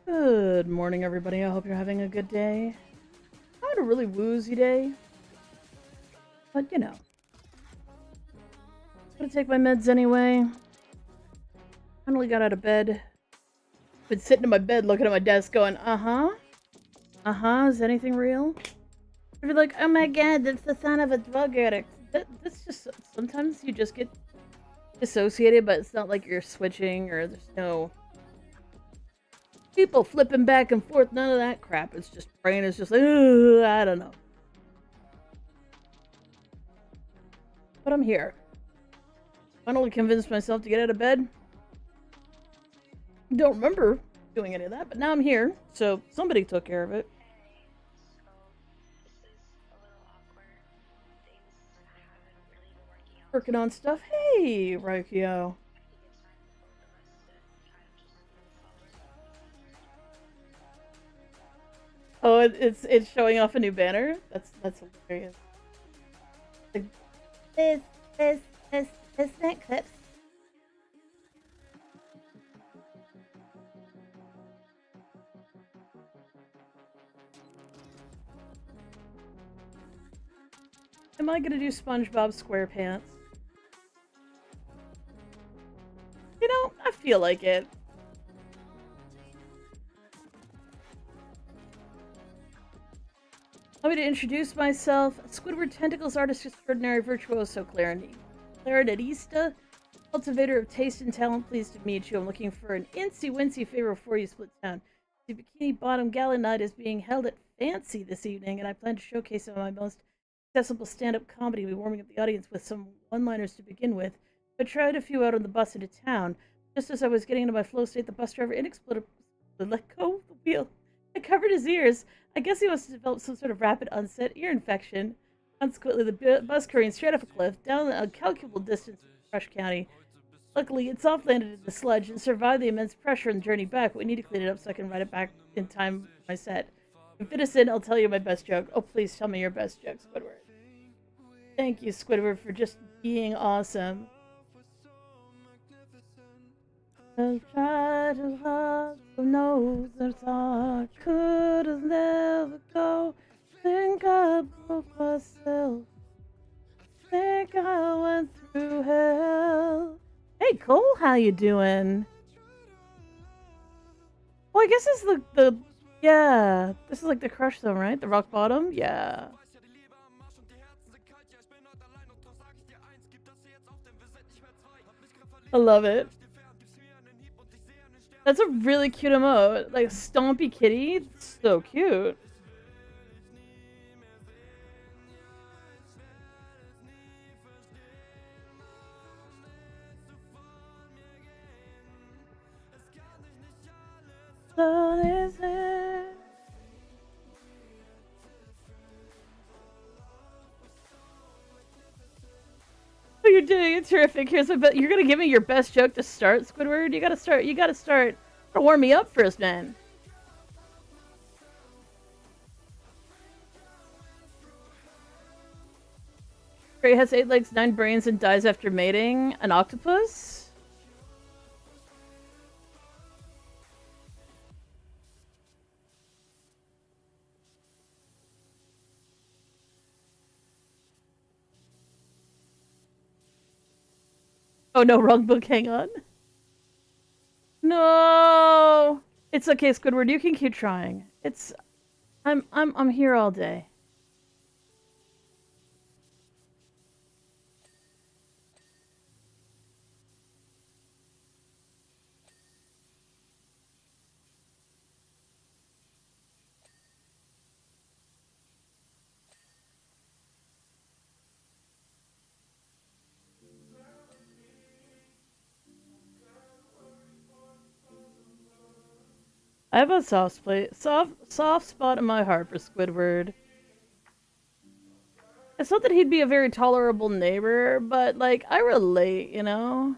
Good morning, everybody. I hope you're having a good day. I had a really woozy day, but you know, gonna take my meds anyway. Finally got out of bed. Been sitting in my bed looking at my desk going, is anything real? I'd be like, oh my god, that's the son of a drug addict. That's just, sometimes you just get dissociated, but it's not like you're switching or there's no people flipping back and forth, none of that crap. It's just brain is just like, I don't know. But I'm here. Finally convinced myself to get out of bed. Don't remember doing any of that, but now I'm here, so somebody took care of it. Working on stuff. Hey, Raikio. Oh, it's showing off a new banner. That's hilarious. Like, this this this clips. Am I gonna do SpongeBob SquarePants? You know, I feel like it. Allow me to introduce myself. Squidward Tentacles Artist Extraordinary Virtuoso Clarinetista, cultivator of taste and talent. Pleased to meet you. I'm looking for an incy-wincy favor before you split town. The Bikini Bottom Gala Night is being held at Fancy this evening, and I plan to showcase some of my most accessible stand-up comedy. We'll be warming up the audience with some one-liners to begin with, but tried a few out on the bus into town. Just as I was getting into my flow state, the bus driver inexplicably let go of the wheel. I covered his ears. I guess he must have developed some sort of rapid onset ear infection. Consequently, the bus careened straight off a cliff, down a calculable distance from Rush County. Luckily, it soft-landed in the sludge and survived the immense pressure on the journey back, but we need to clean it up so I can ride it back in time for my set. If it is in, I'll tell you my best joke. Oh, please tell me your best joke, Squidward. Thank you, Squidward, for just being awesome. I've tried too hard to know that I could have never go. Think I broke myself. Think I went through hell. Hey, Cole, how you doing? Well, I guess it's yeah. This is like the crush zone, right? The rock bottom? Yeah. I love it. That's a really cute emote. Like, Stompy Kitty. So cute. So is it. Oh, you're doing it terrific. Here's my you're gonna give me your best joke to start, Squidward? You gotta start. You gotta start. Gotta warm me up first, man. Prey has 8 legs, 9 brains, and dies after mating. An octopus? Oh no, wrong book, hang on. No! It's okay, Squidward, you can keep trying. I'm here all day. I have a soft spot in my heart for Squidward. It's not that he'd be a very tolerable neighbor, but like I relate, you know?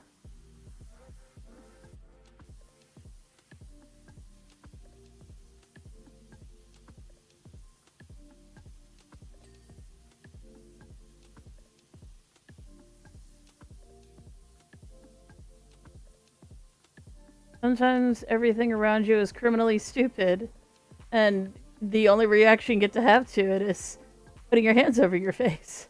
Sometimes everything around you is criminally stupid, and the only reaction you get to have to it is putting your hands over your face.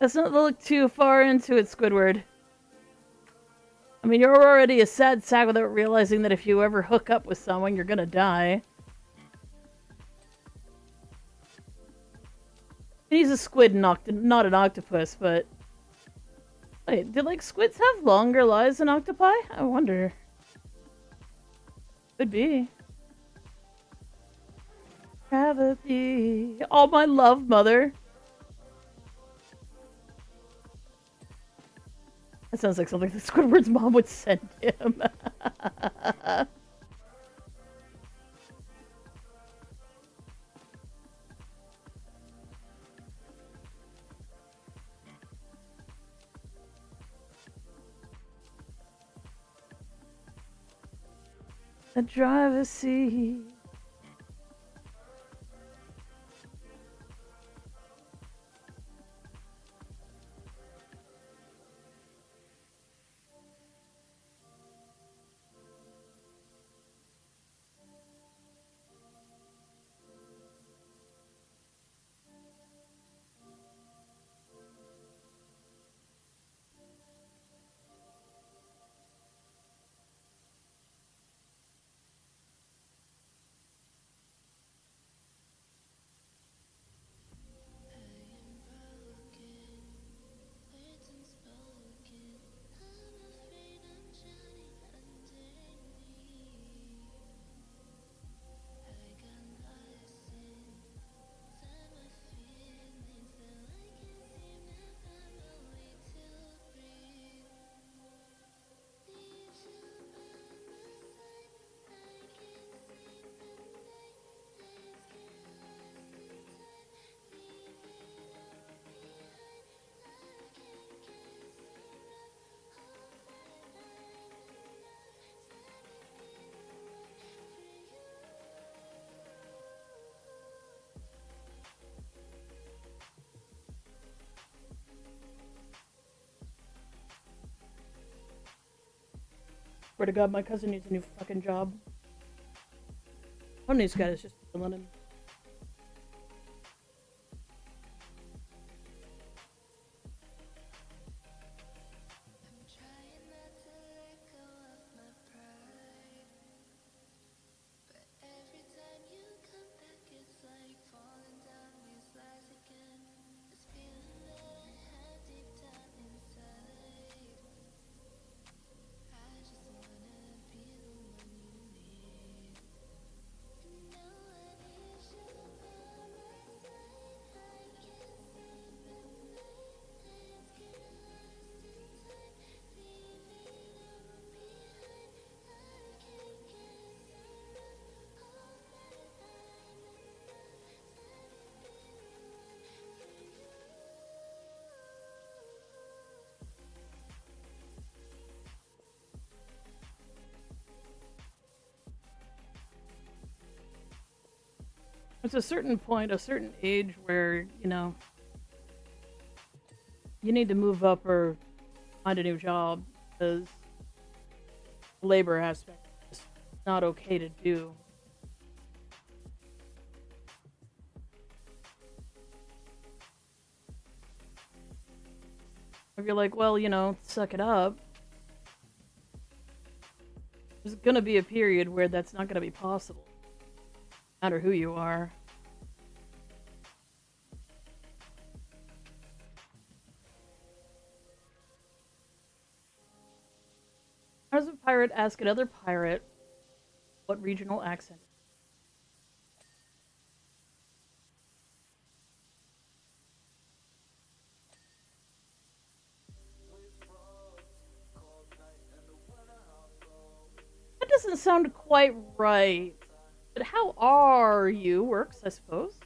Let's not look too far into it, Squidward. I mean, you're already a sad sack without realizing that if you ever hook up with someone, you're gonna die. He's a squid, not an octopus, but... Wait, do, like, squids have longer lives than octopi? I wonder. Could be. Gravity. All my love, mother. That sounds like something that Squidward's mom would send him. The driver's seat. Swear to God, my cousin needs a new fucking job. One of these guys is just killing him. There's a certain point, a certain age where, you know, you need to move up or find a new job because the labor aspect is not okay to do. If you're like, well, you know, suck it up, there's gonna be a period where that's not gonna be possible. No matter who you are. How does a pirate ask another pirate what regional accent? That doesn't sound quite right. But how are you works, I suppose.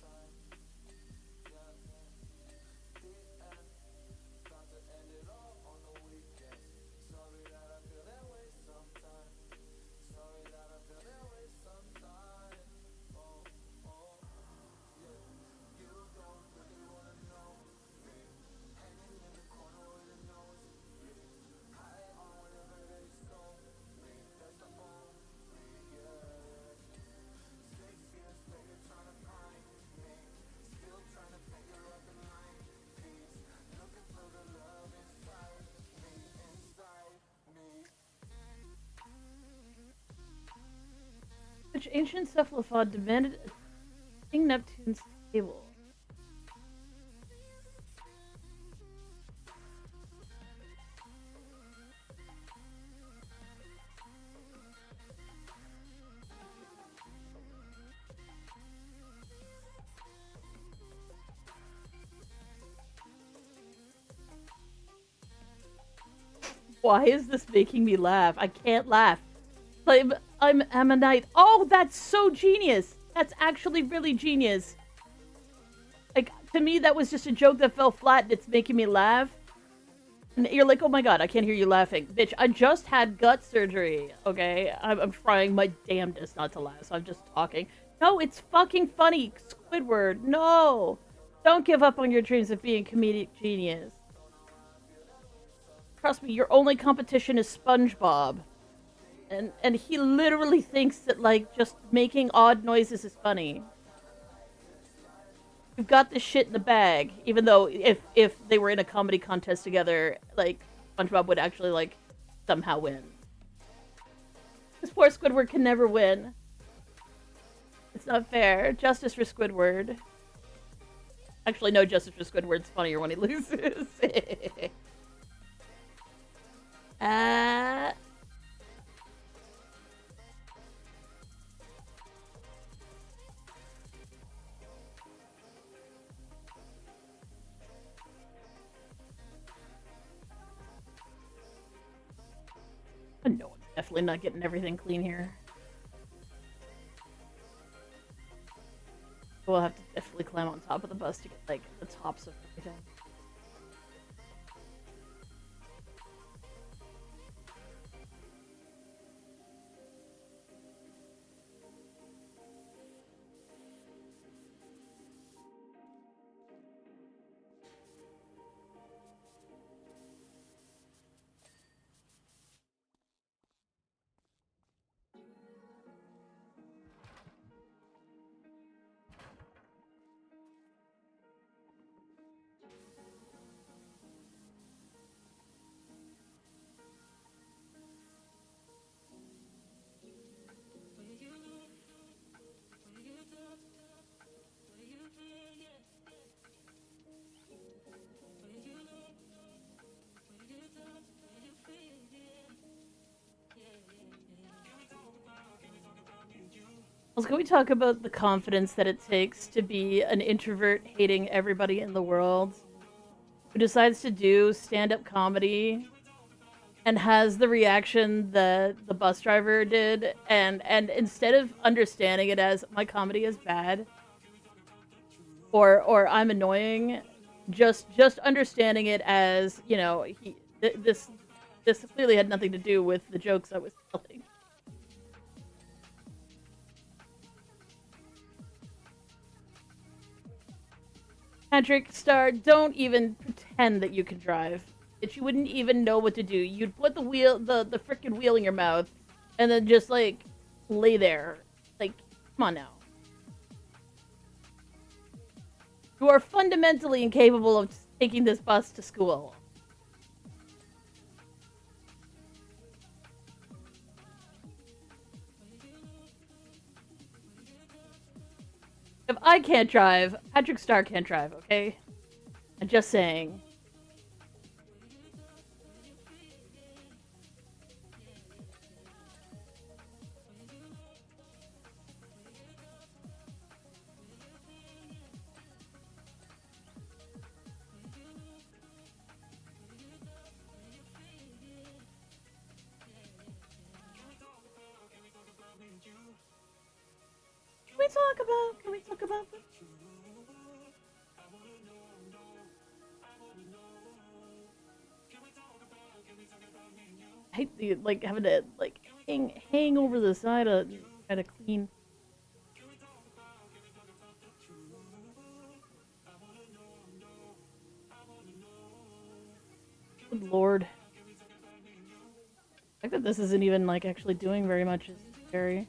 which ancient cephalopod demanded King Neptune's table? Why is this making me laugh? I can't laugh. I'm Ammonite. Oh, that's so genius. That's actually really genius. Like, to me, that was just a joke that fell flat and it's making me laugh. And you're like, oh my god, I can't hear you laughing. Bitch, I just had gut surgery, okay? I'm trying my damnedest not to laugh, so I'm just talking. No, it's fucking funny, Squidward. No! Don't give up on your dreams of being comedic genius. Trust me, your only competition is SpongeBob. And he literally thinks that, like, just making odd noises is funny. You've got this shit in the bag, even though if they were in a comedy contest together, like, SpongeBob would actually, like, somehow win. This poor Squidward can never win. It's not fair. Justice for Squidward. Actually, no, justice for Squidward's funnier when he loses. No, I'm definitely not getting everything clean here. We'll have to definitely climb on top of the bus to get, like, the tops of everything. Also, can we talk about the confidence that it takes to be an introvert hating everybody in the world who decides to do stand-up comedy and has the reaction that the bus driver did, and instead of understanding it as my comedy is bad or I'm annoying, just understanding it as, you know, this clearly had nothing to do with the jokes I was telling. Patrick Star, don't even pretend that you can drive. That you wouldn't even know what to do. You'd put the frickin' wheel in your mouth, and then just, like, lay there. Like, come on now. You are fundamentally incapable of taking this bus to school. If I can't drive, Patrick Star can't drive, okay? I'm just saying. Can we talk about this? I hate the, like, having to, like, hang over the side of try to clean. Good lord. The fact that this isn't even, like, actually doing very much is scary.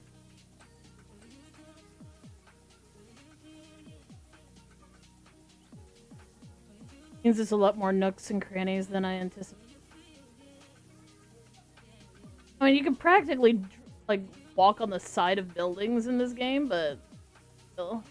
Means there's a lot more nooks and crannies than I anticipated. I mean, you can practically, like, walk on the side of buildings in this game, but still.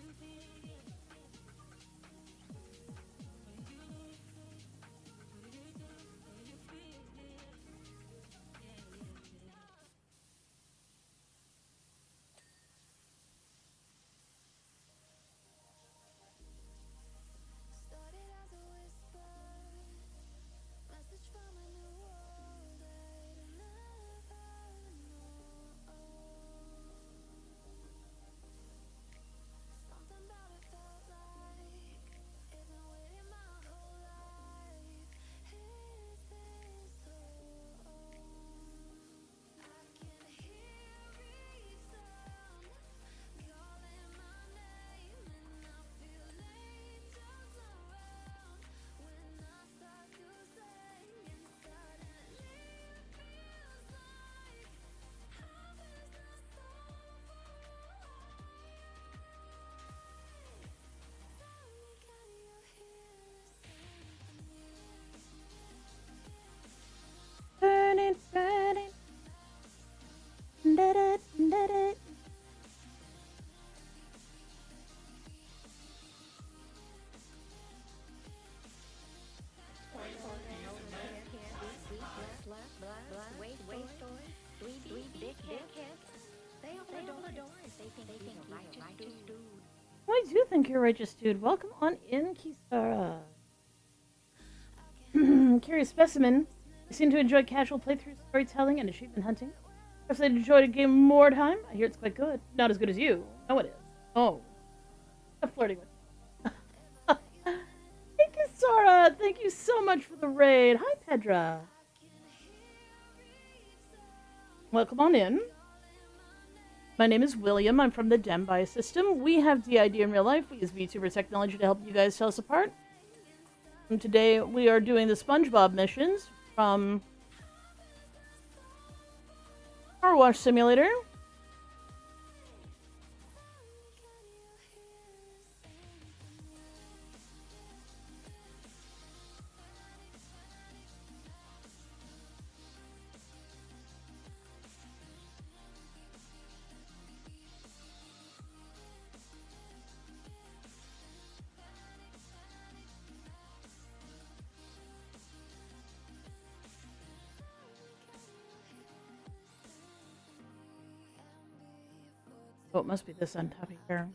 I do think you're righteous, dude. Welcome on in, Kisara. Curious specimen. You seem to enjoy casual playthrough storytelling and achievement hunting. Perhaps I'd enjoy a game more time. I hear it's quite good. Not as good as you. No, it is. Oh. Stop flirting with me. Hey, Kisara. Thank you so much for the raid. Hi, Pedra. Welcome on in. My name is William. I'm from the Dembi system. We have DID in real life. We use VTuber technology to help you guys tell us apart. And today we are doing the SpongeBob missions from powerwash simulator. Oh, it must be this on top of here.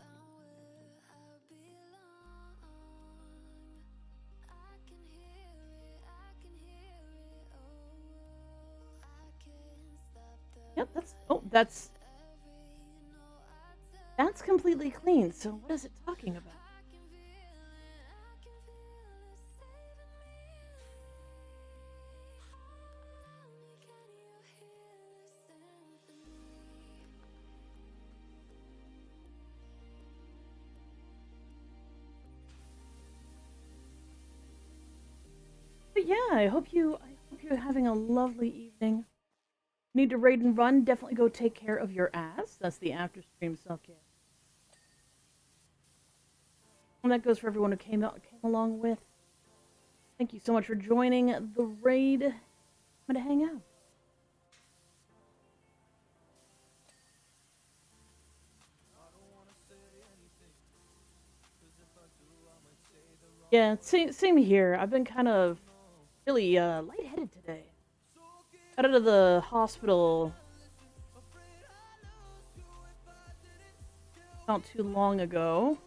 Yep, that's completely clean. So what is it talking about? But yeah, I hope you're having a lovely evening. Need to raid and run? Definitely go take care of your ass. That's the after stream self care. And that goes for everyone who came along with. Thank you so much for joining the raid. I'm gonna hang out. Yeah, same here. I've been kind of really lightheaded today. Got out of the hospital not too long ago.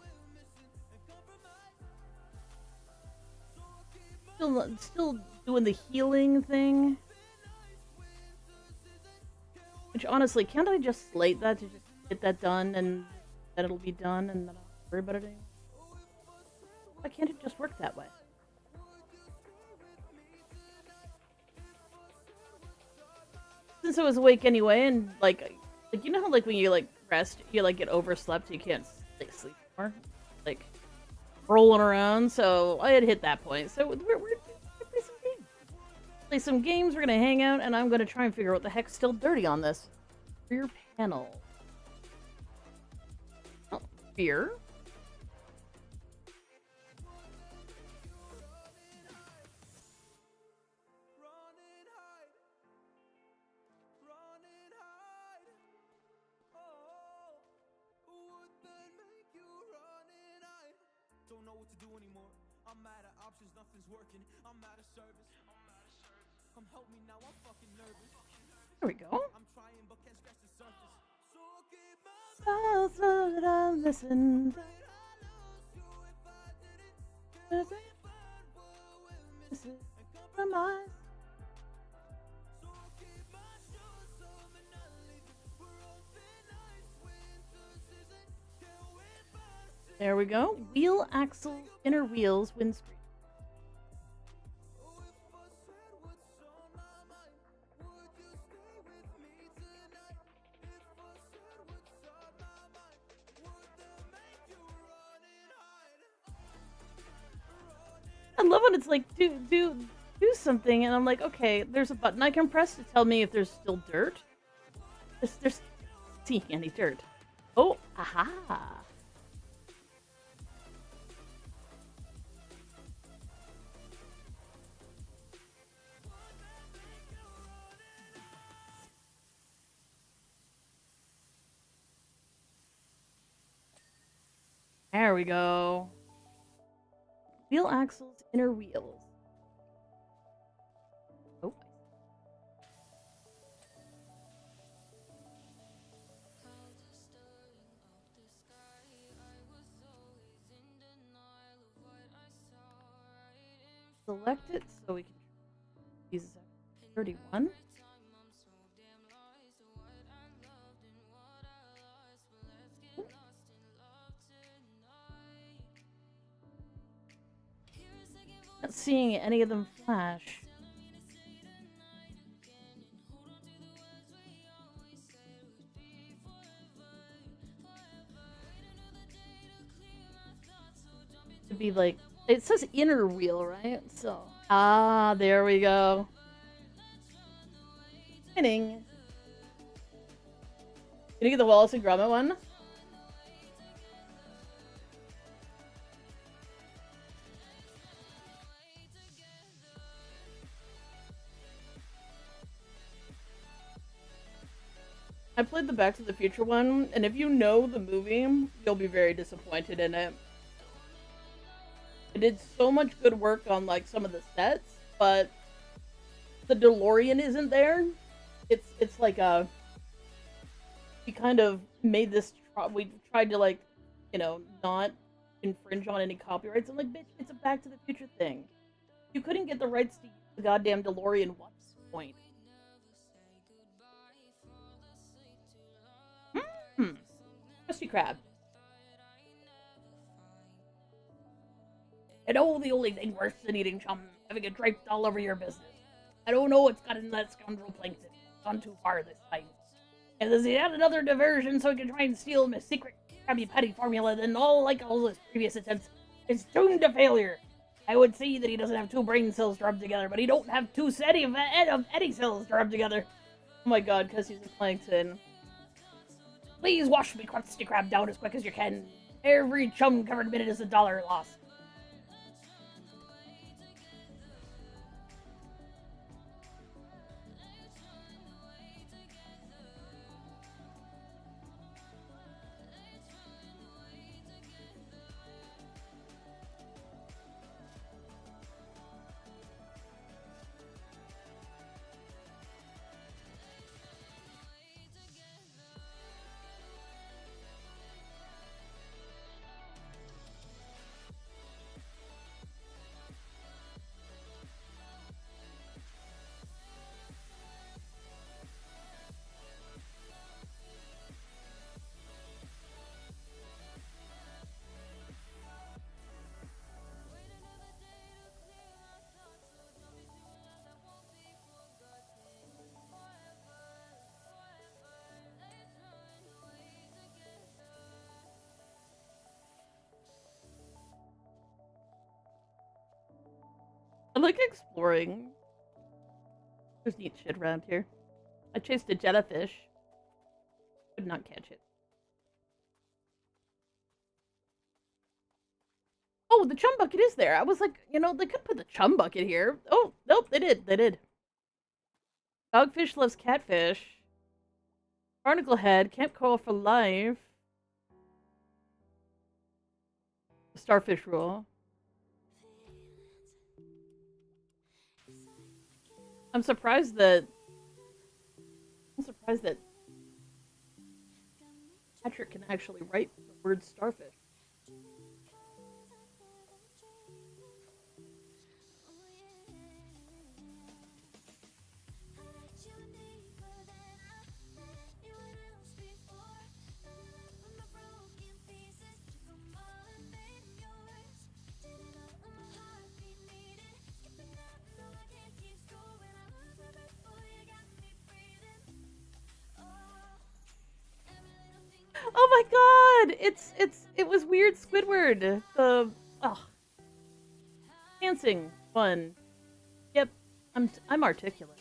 Still doing the healing thing. Which honestly, can't I just slate that to just get that done and that it'll be done and then I'll worry about it anymore? Why can't it just work that way? Since I was awake anyway, and like you know how like when you like rest, you like get overslept, you can't like sleep more, like rolling around. So I had hit that point. So we're gonna play some games. Play some games. We're gonna hang out, and I'm gonna try and figure out what the heck's still dirty on this rear panel. Oh, beer. There we go. I'll slow it down, listen. Compromise. There we go. Wheel axle, inner wheels, windscreen. I love when it's like do something, and I'm like, okay, there's a button I can press to tell me if there's still dirt. There's seeing any dirt. Oh, aha. There we go. Wheel axles, inner wheels. Oh. Select it so we can use 31. Not seeing any of them flash. To be like, it says inner wheel, right? So, there we go. Spinning. Can you get the Wallace and Gromit one? I played the Back to the Future one, and if you know the movie, you'll be very disappointed in it. It did so much good work on like some of the sets, but the DeLorean isn't there. It's like a we kind of made this. We tried to like, you know, not infringe on any copyrights. I'm like, bitch, it's a Back to the Future thing. You couldn't get the rights to use the goddamn DeLorean. What's the point? Krusty Krab. I know the only thing worse than eating chum having it draped all over your business. I don't know what's got in that scoundrel plankton. It's gone too far this time. And does he add another diversion so he can try and steal my secret Krabby Patty formula, then all his previous attempts is doomed to failure. I would see that he doesn't have two brain cells to rub together, but he don't have two sets of Eddie cells to rub together. Oh my god, because he's a plankton. Please wash me Krusty Krab down as quick as you can. Every chum-covered minute is $1 lost. I like exploring. There's neat shit around here. I chased a jellyfish. Could not catch it. Oh, the chum bucket is there. I was like, you know, they could put the chum bucket here. Oh, nope, they did. They did. Dogfish loves catfish. Barnacle head, camp coral for life. Starfish rule. I'm surprised that I'm surprised that Patrick can actually write the word starfish. Oh my god! It was weird Squidward. The oh dancing one. Yep, I'm articulate.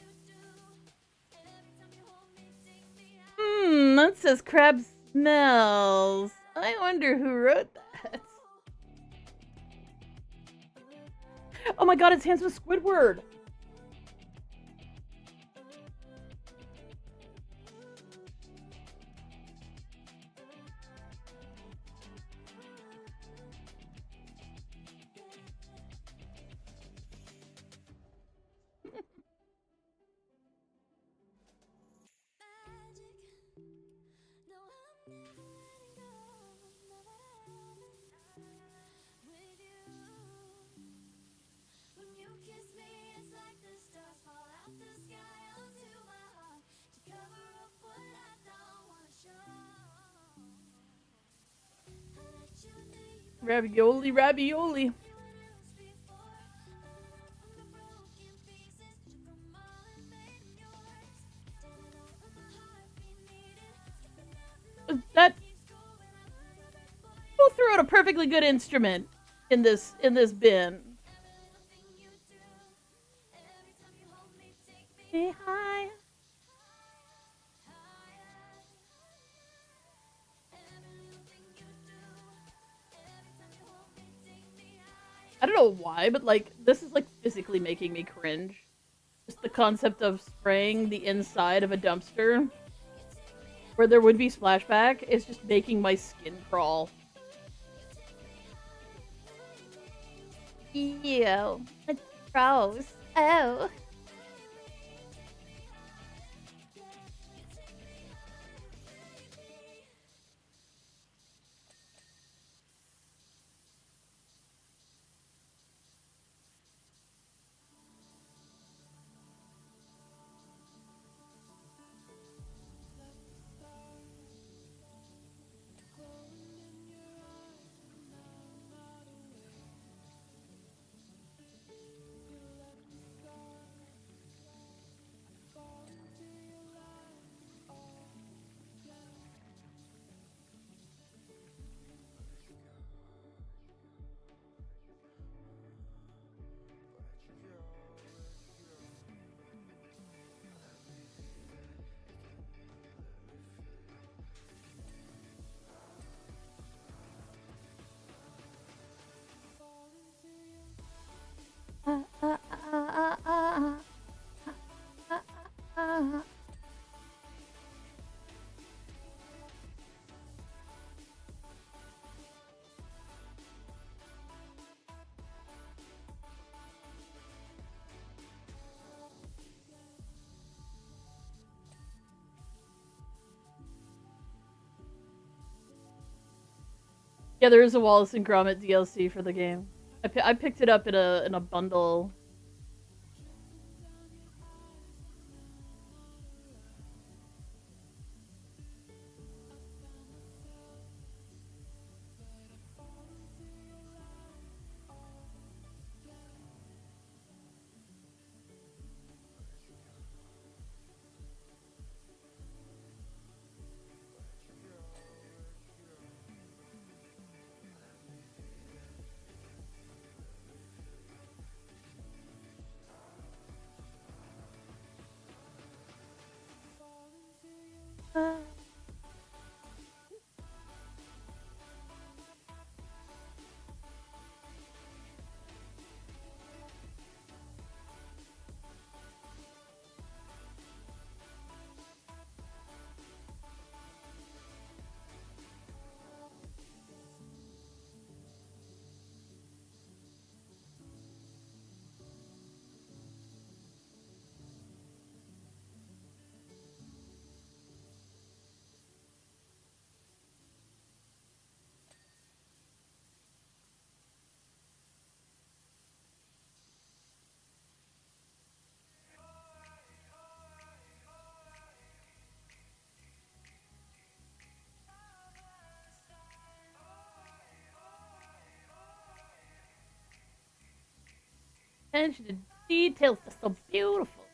That says crab smells. I wonder who wrote that. Oh my god, it's handsome Squidward. Ravioli, ravioli. That who threw out a perfectly good instrument in this bin? Hey, hi. I don't know why, but like this is like physically making me cringe. Just the concept of spraying the inside of a dumpster where there would be splashback is just making my skin crawl. Ew, it's gross. Oh. Yeah, there is a Wallace and Gromit DLC for the game. I picked it up in a bundle. Attention to details, just so beautiful.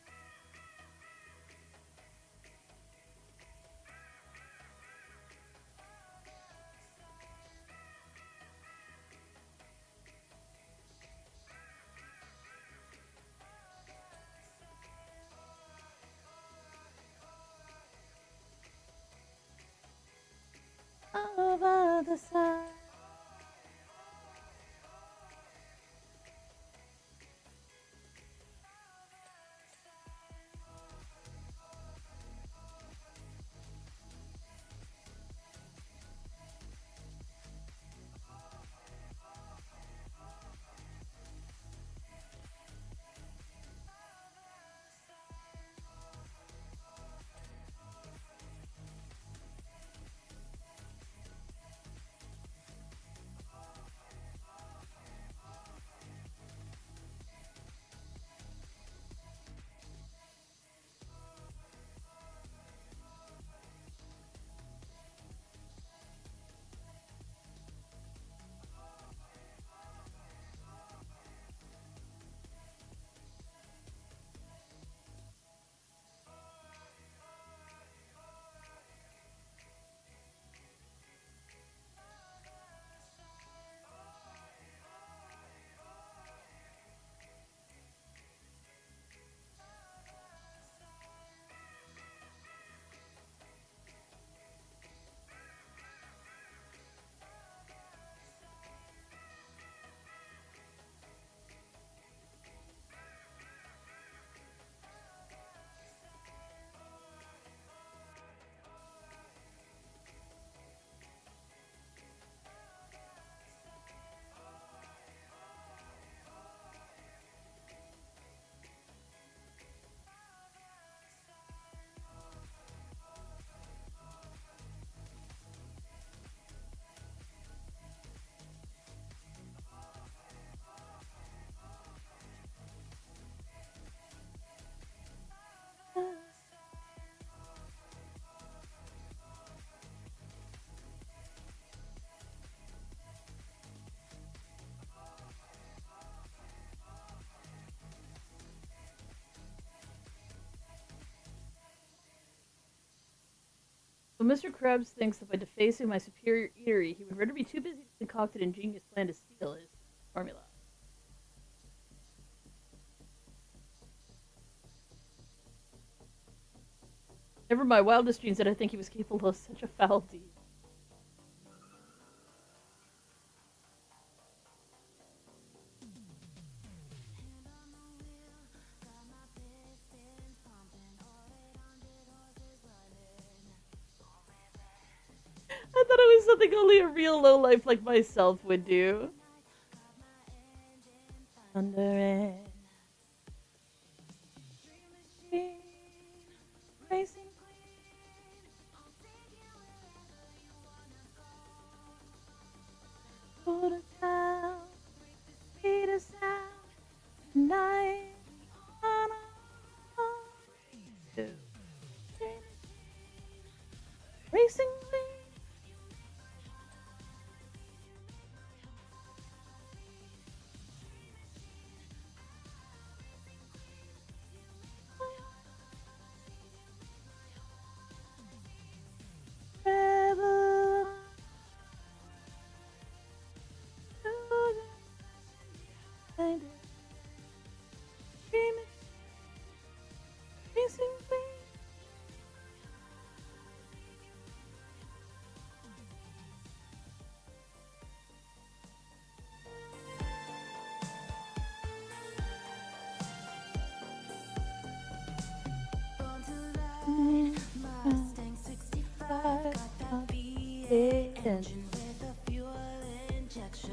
Over the side. So Mr. Krebs thinks that by defacing my superior eatery, he would rather be too busy to concoct an ingenious plan to steal his formula. Never my wildest dreams that I think he was capable of such a foul deed. I thought it was something only a real lowlife like myself would do. Under it. Racing go to town, speed us out tonight. Racing queen. Mustang 65 got that V8 engine with a fuel injection.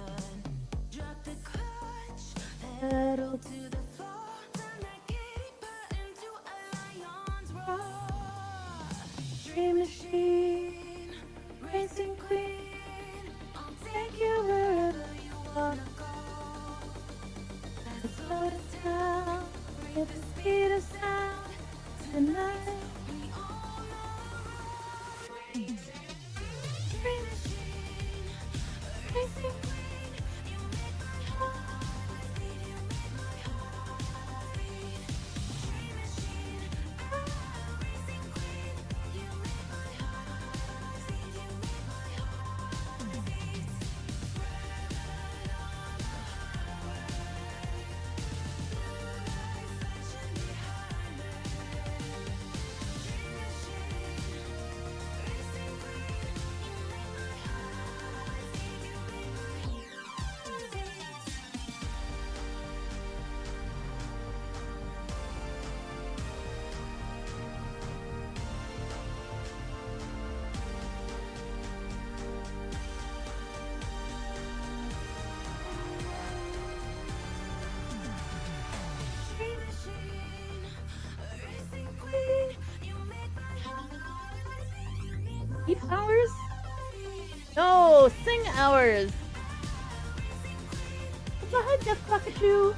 Drop the clutch, pedal to the floor, turn that giddy butt into a lion's roar. Dream machine, racing queen, I'll take you wherever you wanna go. Let's go to town, with the speed of sound tonight. Oh, sing hours. Hi, Jeff Cockatoo.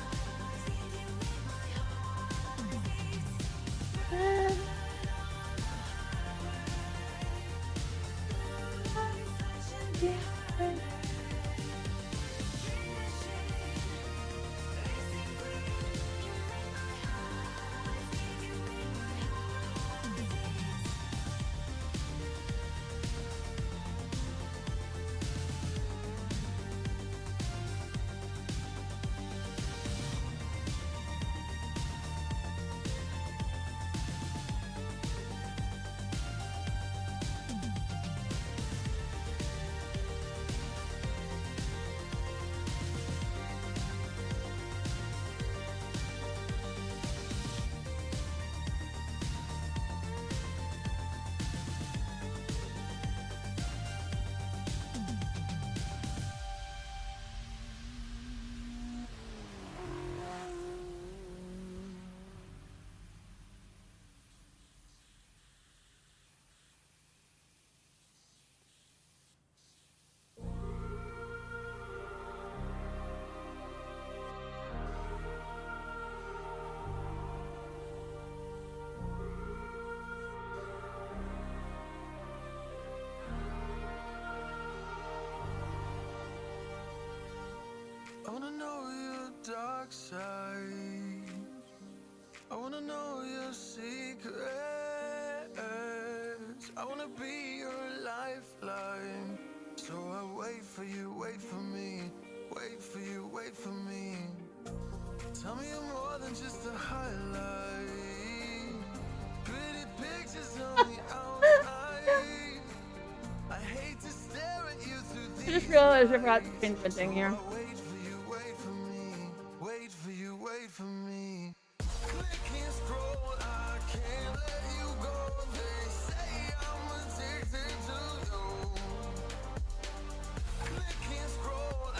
I wanna know your dark side. I wanna know your secrets. I wanna be your lifeline. So I wait for you, wait for me. Wait for you, wait for me. Tell me you're more than just a highlight. Pretty pictures on the outside. I hate to stare at you through these. I just realized I forgot to change my thing here. Wait for you, wait for me. Wait for you, wait for me. Click and scroll, I can't let you go. They say I'm addicted to you. Click and scroll, I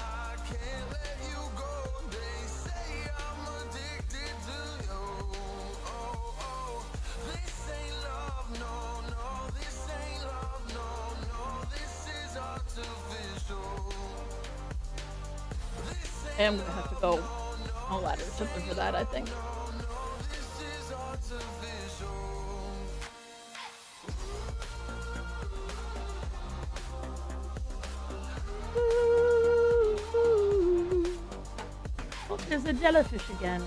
can't let you go. They say I'm addicted to you. Oh, oh, this ain't love, no, no. This ain't love, no, no. This is artificial. I am gonna have to go on a ladder or something for that, I think. Oh, there's a jellyfish again.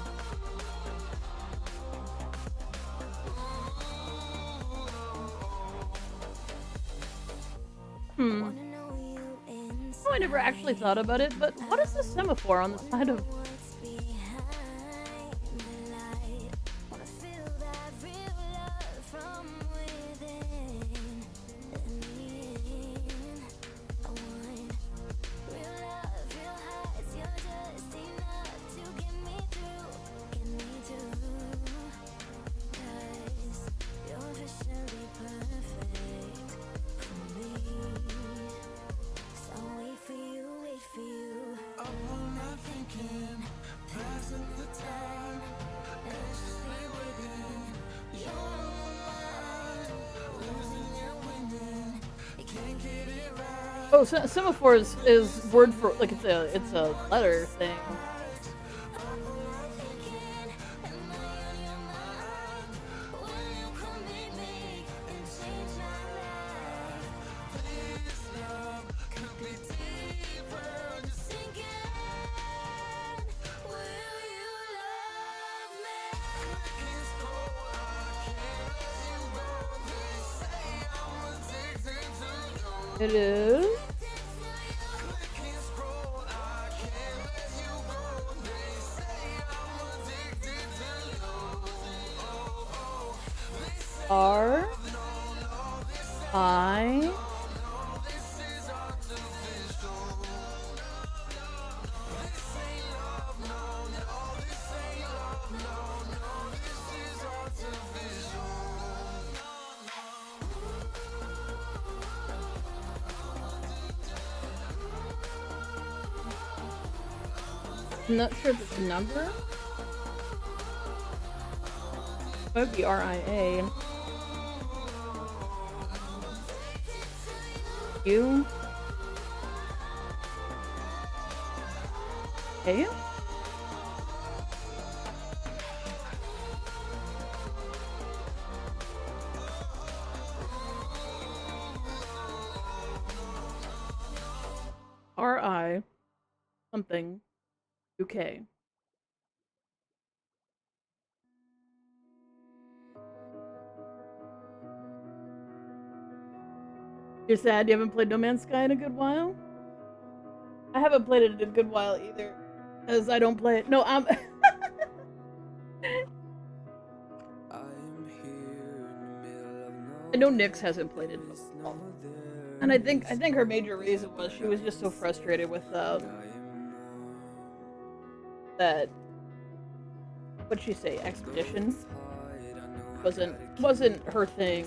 Oh, I never actually thought about it, but what is the semaphore on the side of... Oh, semaphore is word for, like, it's a letter thing. It is. R-I... I'm not sure if it's a number. It would be R-I-A. Q. UK. RI something UK. You're sad you haven't played No Man's Sky in a good while? I haven't played it in a good while either. Because I don't play it. No, I know Nyx hasn't played it in a while. And I think her major reason was she was just so frustrated with that, what'd she say, expedition wasn't her thing.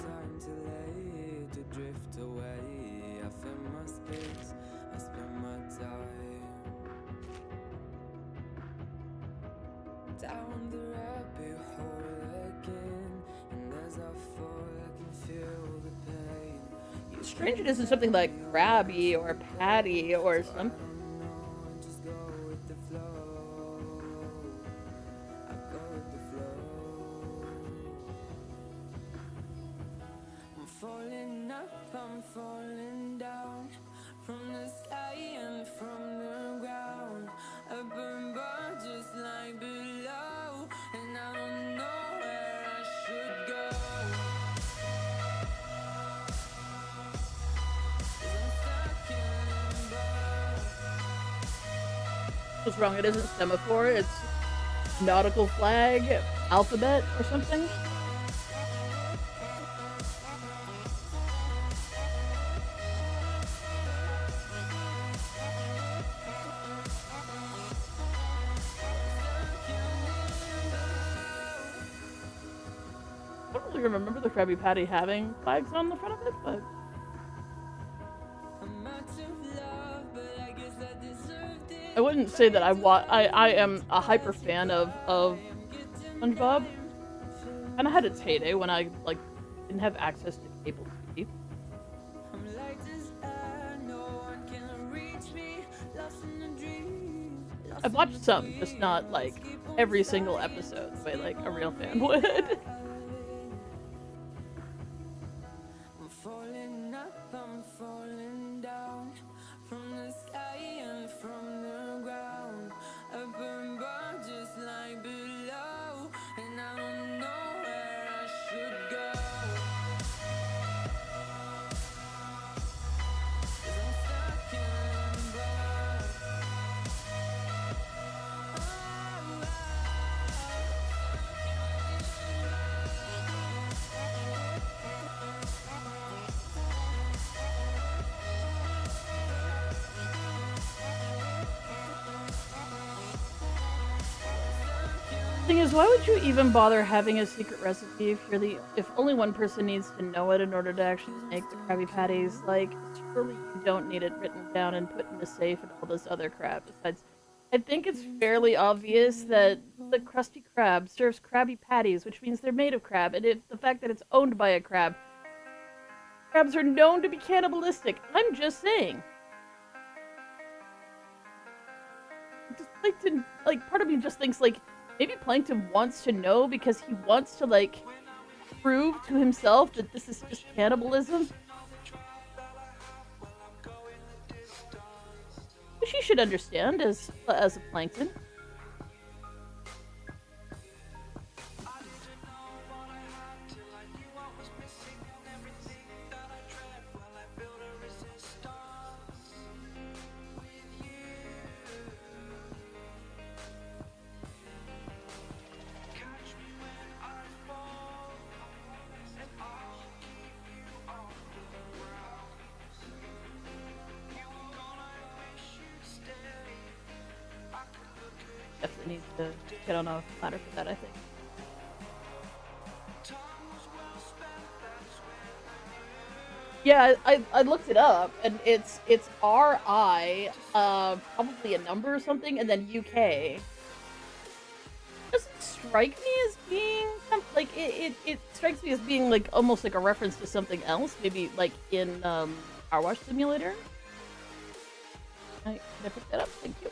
Strange it isn't something like Krabby or Patty or something. I'm falling up, I'm falling down from the sky and from the ground. Up above, just like below, and I don't know where I should go. What's wrong? It isn't semaphore, it's nautical flag, alphabet, or something? I don't really remember the Krabby Patty having flags on the front of it, but I wouldn't say that I am a hyper fan of SpongeBob. Kind of had its heyday when I didn't have access to cable TV. I've watched some, just not like every single episode the way like a real fan would. I'm falling up, I'm falling down from the sky and from the ground. Up above, just like below, and I don't know where I should go. 'Cause I'm stuck in limbo. Thing is, why would you even bother having a secret recipe if only one person needs to know it in order to actually make the Krabby Patties? Like, surely you don't need it written down and put in a safe and all this other crap. Besides, I think it's fairly obvious that the Krusty Krab serves Krabby Patties, which means they're made of crab, and the fact that it's owned by a crab. Crabs are known to be cannibalistic. I'm just saying. Just Plankton, part of me just thinks, maybe Plankton wants to know because he wants to, prove to himself that this is just cannibalism. Which he should understand as a Plankton. Definitely needs to get on a ladder for that, I think. Yeah, I looked it up, and it's RI, probably a number or something, and then UK. Doesn't strike me as being it strikes me as being almost like a reference to something else, maybe in Powerwash Simulator. Can I pick that up? Thank you.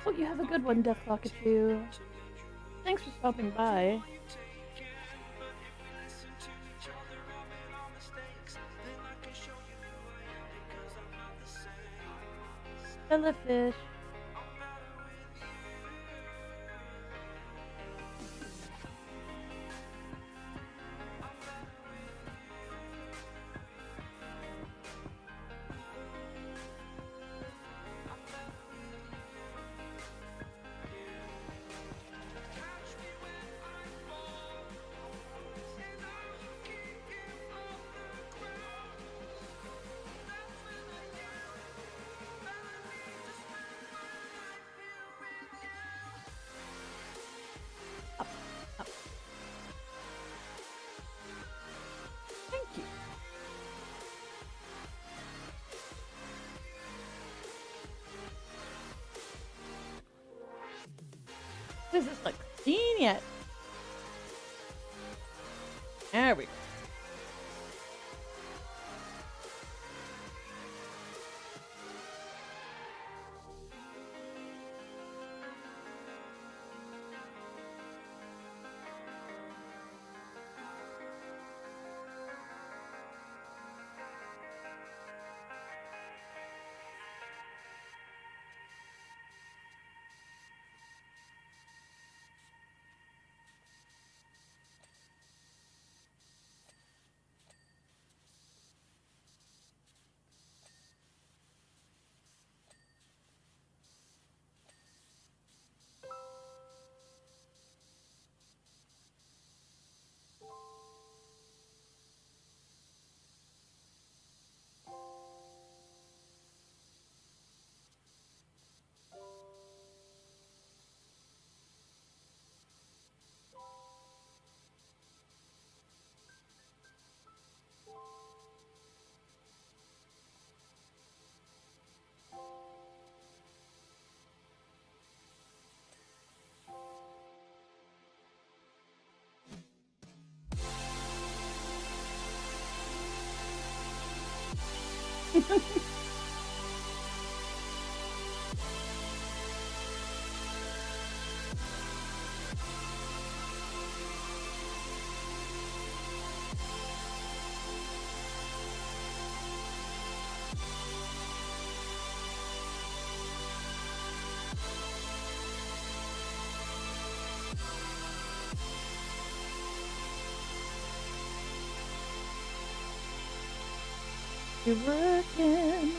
Oh, you have a good one, Deathlockatoo. Thanks for stopping by. Jellyfish. Thank you. Does this look clean yet? There we go. You're working.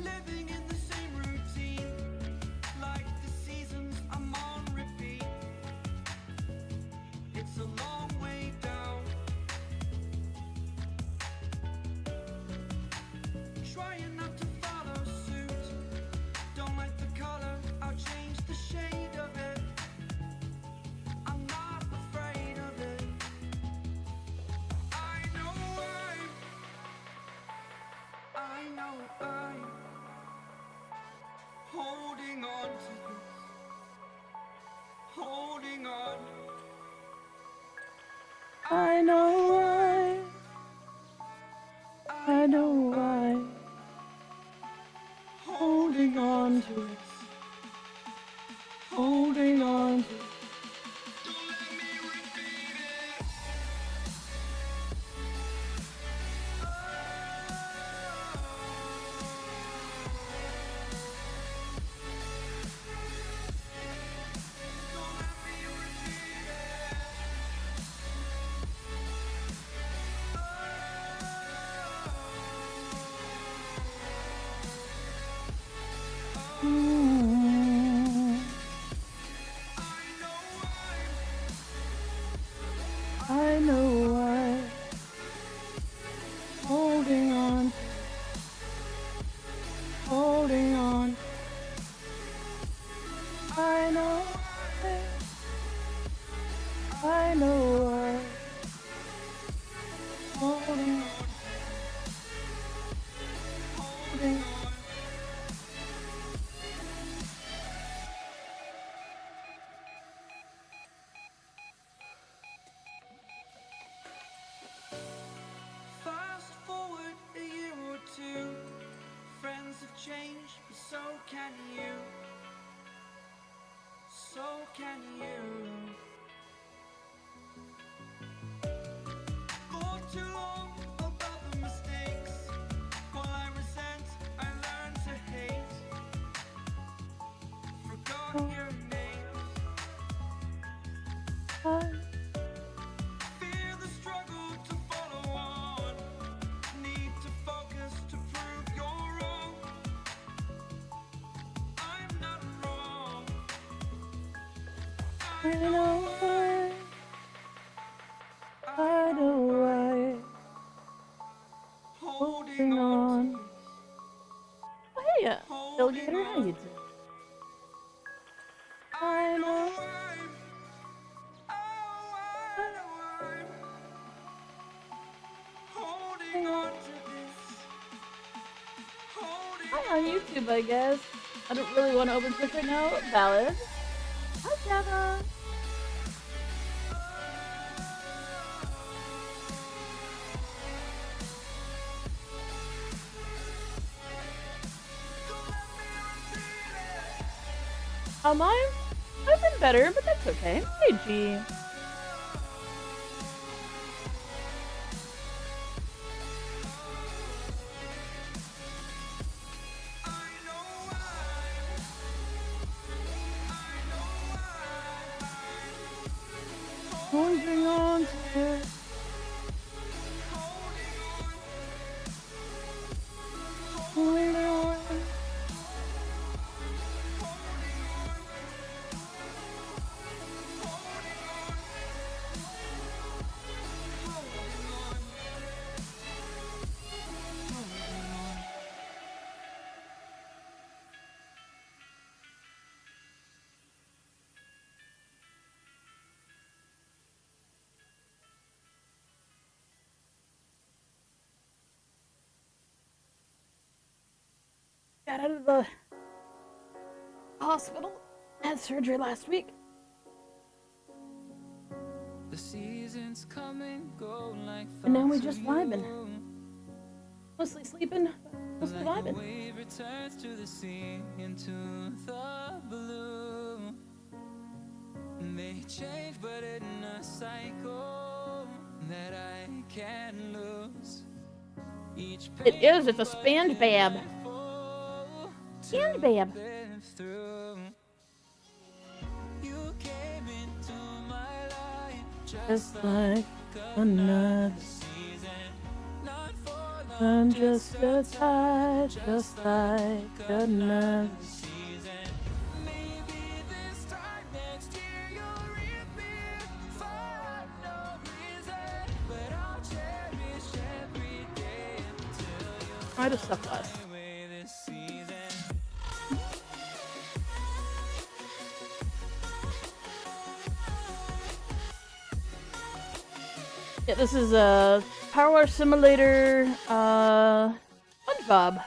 Living in the same routine, like the seasons I'm on repeat. It's a long way down. Trying not to follow suit. Don't like the color, I'll change the shade of it. I'm not afraid of it. I know I'm holding on to this, holding on. I know why. I know why. Holding on to it. Holding on to it. Don't let me repeat it. Don't let me repeat it. can you, so can you. For too long about the mistakes, while I resent, I learned to hate. Forgot your name. Fear the struggle to follow on. Need to focus to prove you're wrong. I'm not wrong. I know why. I know why. Holding on. to Oh, hey, Alligator, how you doing? I know. why. Oh, I know I'm holding on to this. Holding Hi on YouTube, I guess. I don't really want to open Twitch right now. Valid. Hi, Java. I've been better, but that's okay. Hey, G. Holding on to it. Holding on. Got out of the hospital. Had surgery last week. The seasons come and go like And now we thoughts just of vibing. you. Mostly sleeping, mostly Like a vibing. wave returns to the sea, into the blue. They change, but in a cycle that I can't lose. Each It is, it's a spanned bab. Spanned bab. through. You came into my life Just like another season, not for long. I'm just a tide, just like another. Season. Maybe this time next year you'll reappear for no reason, but I'll cherish every day until you I just suck less. fly away this season. Yeah, this is a Power Simulator, SpongeBob.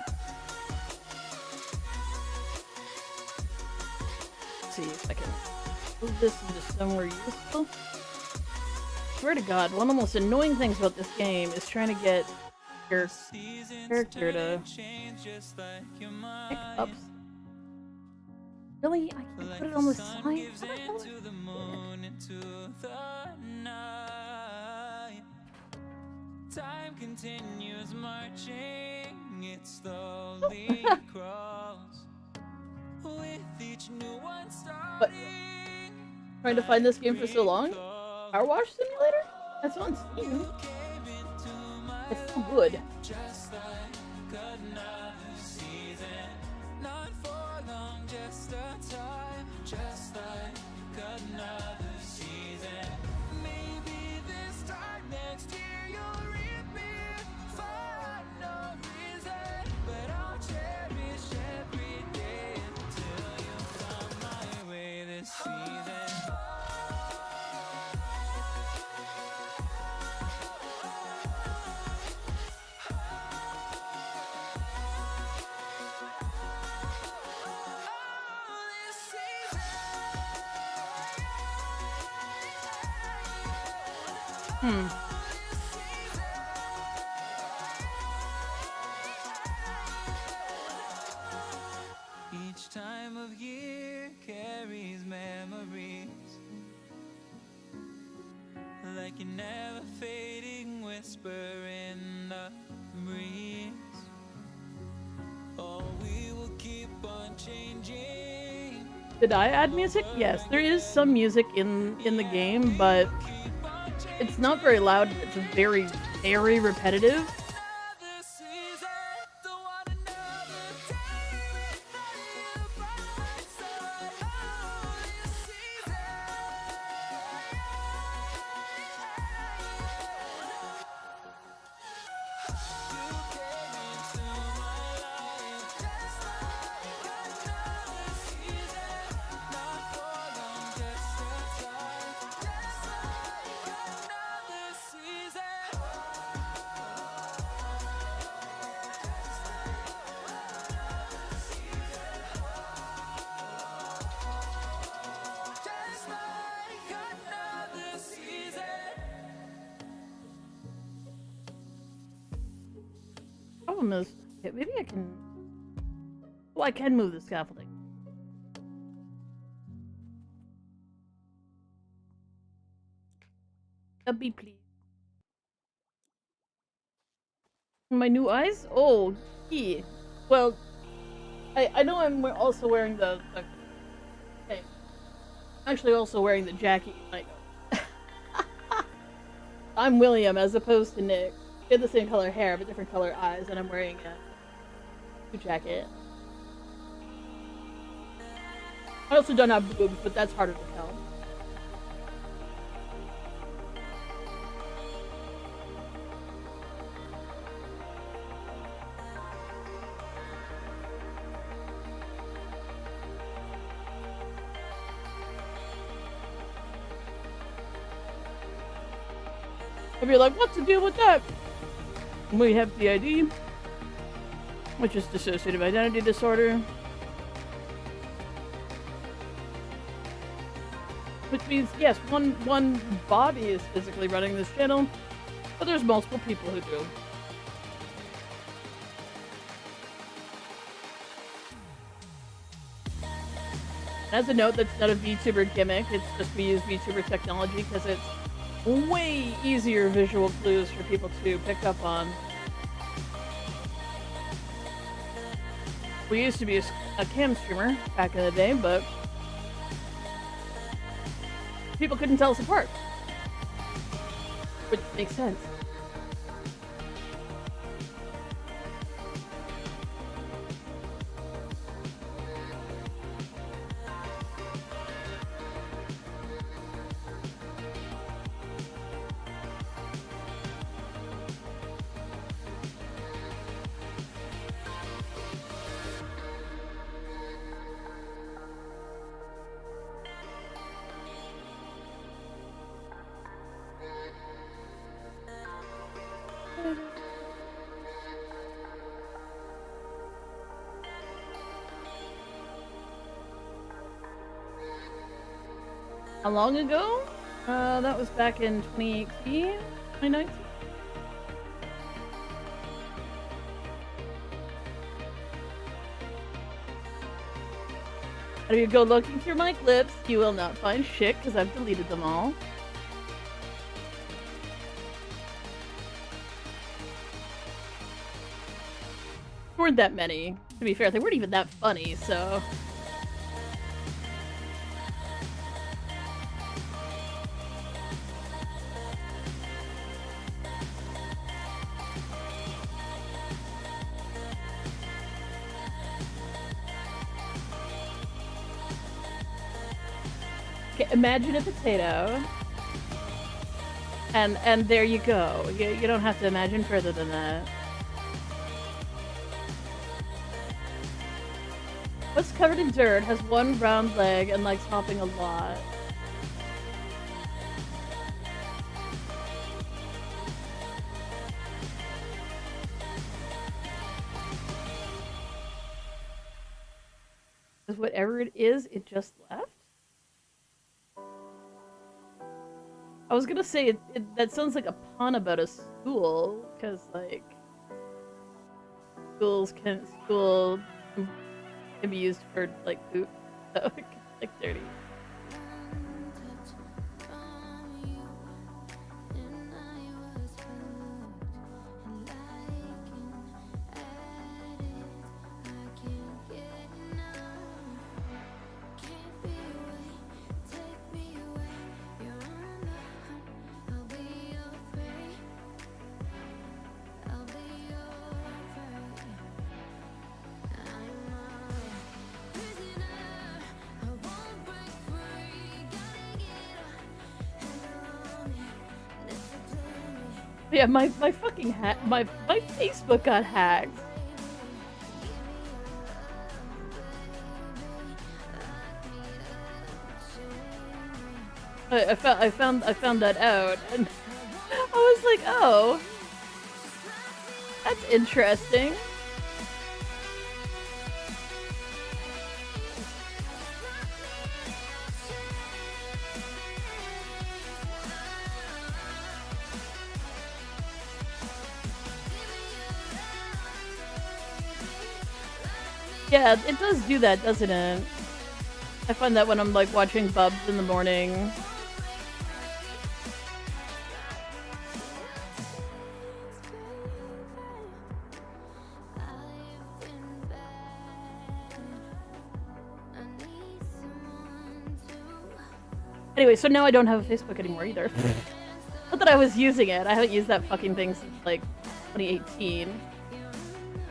Let's see if I can move this into somewhere useful. Swear to God, one of the most annoying things about this game is trying to get your character to pick up. Really? I can't put it on the side? How the hell To the moon, into the night. Time continues marching, it slowly crawls. With each new one What? starting, Trying to find this game for so long? Powerwash Simulator? That's on Steam. It's so good. just like another season. Not for long, just a time, just like another season. Maybe this time next year you'll reappear for no reason, but I'll cherish every day until you come my way this season. Each your never fading whisper in the breeze. Oh, we will keep on changing. Did I add music? Yes, there is some music in the game, but it's not very loud. It's very, very repetitive. Another season, don't want another day without you by my side. Oh, this season. You came into my life just like another season. Not for long, just a time. Just like another season. Just like another season. Problem is, okay, maybe I can. Oh, I can move the scaffolding. Be please. My new eyes? Oh, gee. Well, I know I'm also wearing the thing. Actually, also wearing the jacket. Like, I'm William as opposed to Nick. We have the same color hair but different color eyes, and I'm wearing a jacket. I also don't have boobs, but that's harder to tell. If you're like, what's the deal with that? We have DID, which is dissociative identity disorder. Which means, yes, one body is physically running this channel, but there's multiple people who do. As a note, that's not a VTuber gimmick, it's just we use VTuber technology because it's way easier visual clues for people to pick up on. We used to be a cam streamer back in the day, but people couldn't tell us apart. Which makes sense. How long ago? That was back in 2018, 2019. If you go looking through my clips, you will not find shit because I've deleted them all. There weren't that many. To be fair, they weren't even that funny, so... Okay, imagine a potato. And there you go. You don't have to imagine further than that. What's covered in dirt, has one round leg, and likes hopping a lot? Because whatever it is, it just left? I was gonna say, that sounds like a pun about a school, because, like, school can be used for, like, poop, so it gets, like, dirty. Yeah, my fucking my Facebook got hacked. I found that out, and I was like, oh, that's interesting. Yeah, it does do that, doesn't it? I find that when I'm like watching Bubs in the morning. Anyway, so now I don't have a Facebook anymore either. Not that I was using it. I haven't used that fucking thing since like 2018.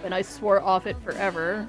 And I swore off it forever.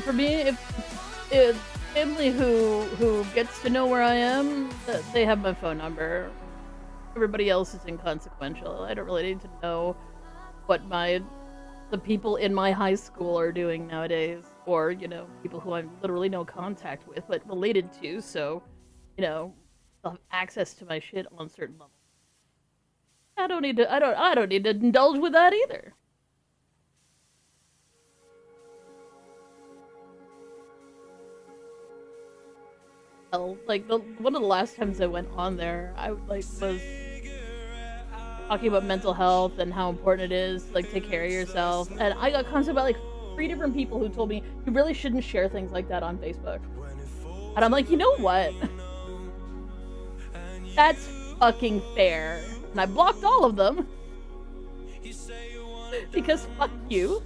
For me, if family who gets to know where I am, they have my phone number. Everybody else is inconsequential. I don't really need to know what the people in my high school are doing nowadays, or people who I'm literally no contact with, but related to. So, they'll have access to my shit on certain levels. I don't need to indulge with that either. Like one of the last times I went on there, I was talking about mental health and how important it is to take care of yourself, and I got contacted by 3 different people who told me you really shouldn't share things like that on Facebook. And I'm like, you know what? That's fucking fair. And I blocked all of them because fuck you.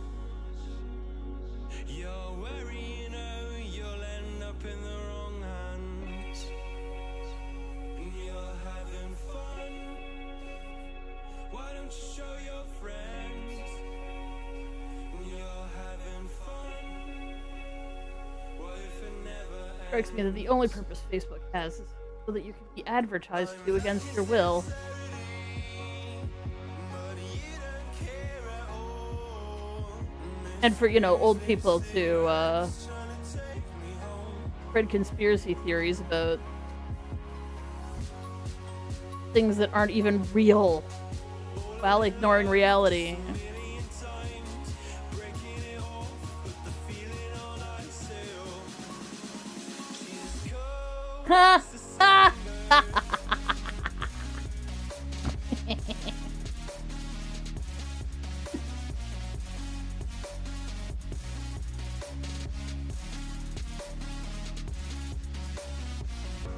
Strikes me that the only purpose Facebook has is so that you can be advertised to against your will. And for, old people to spread conspiracy theories about things that aren't even real while ignoring reality. Ha ha ha ha.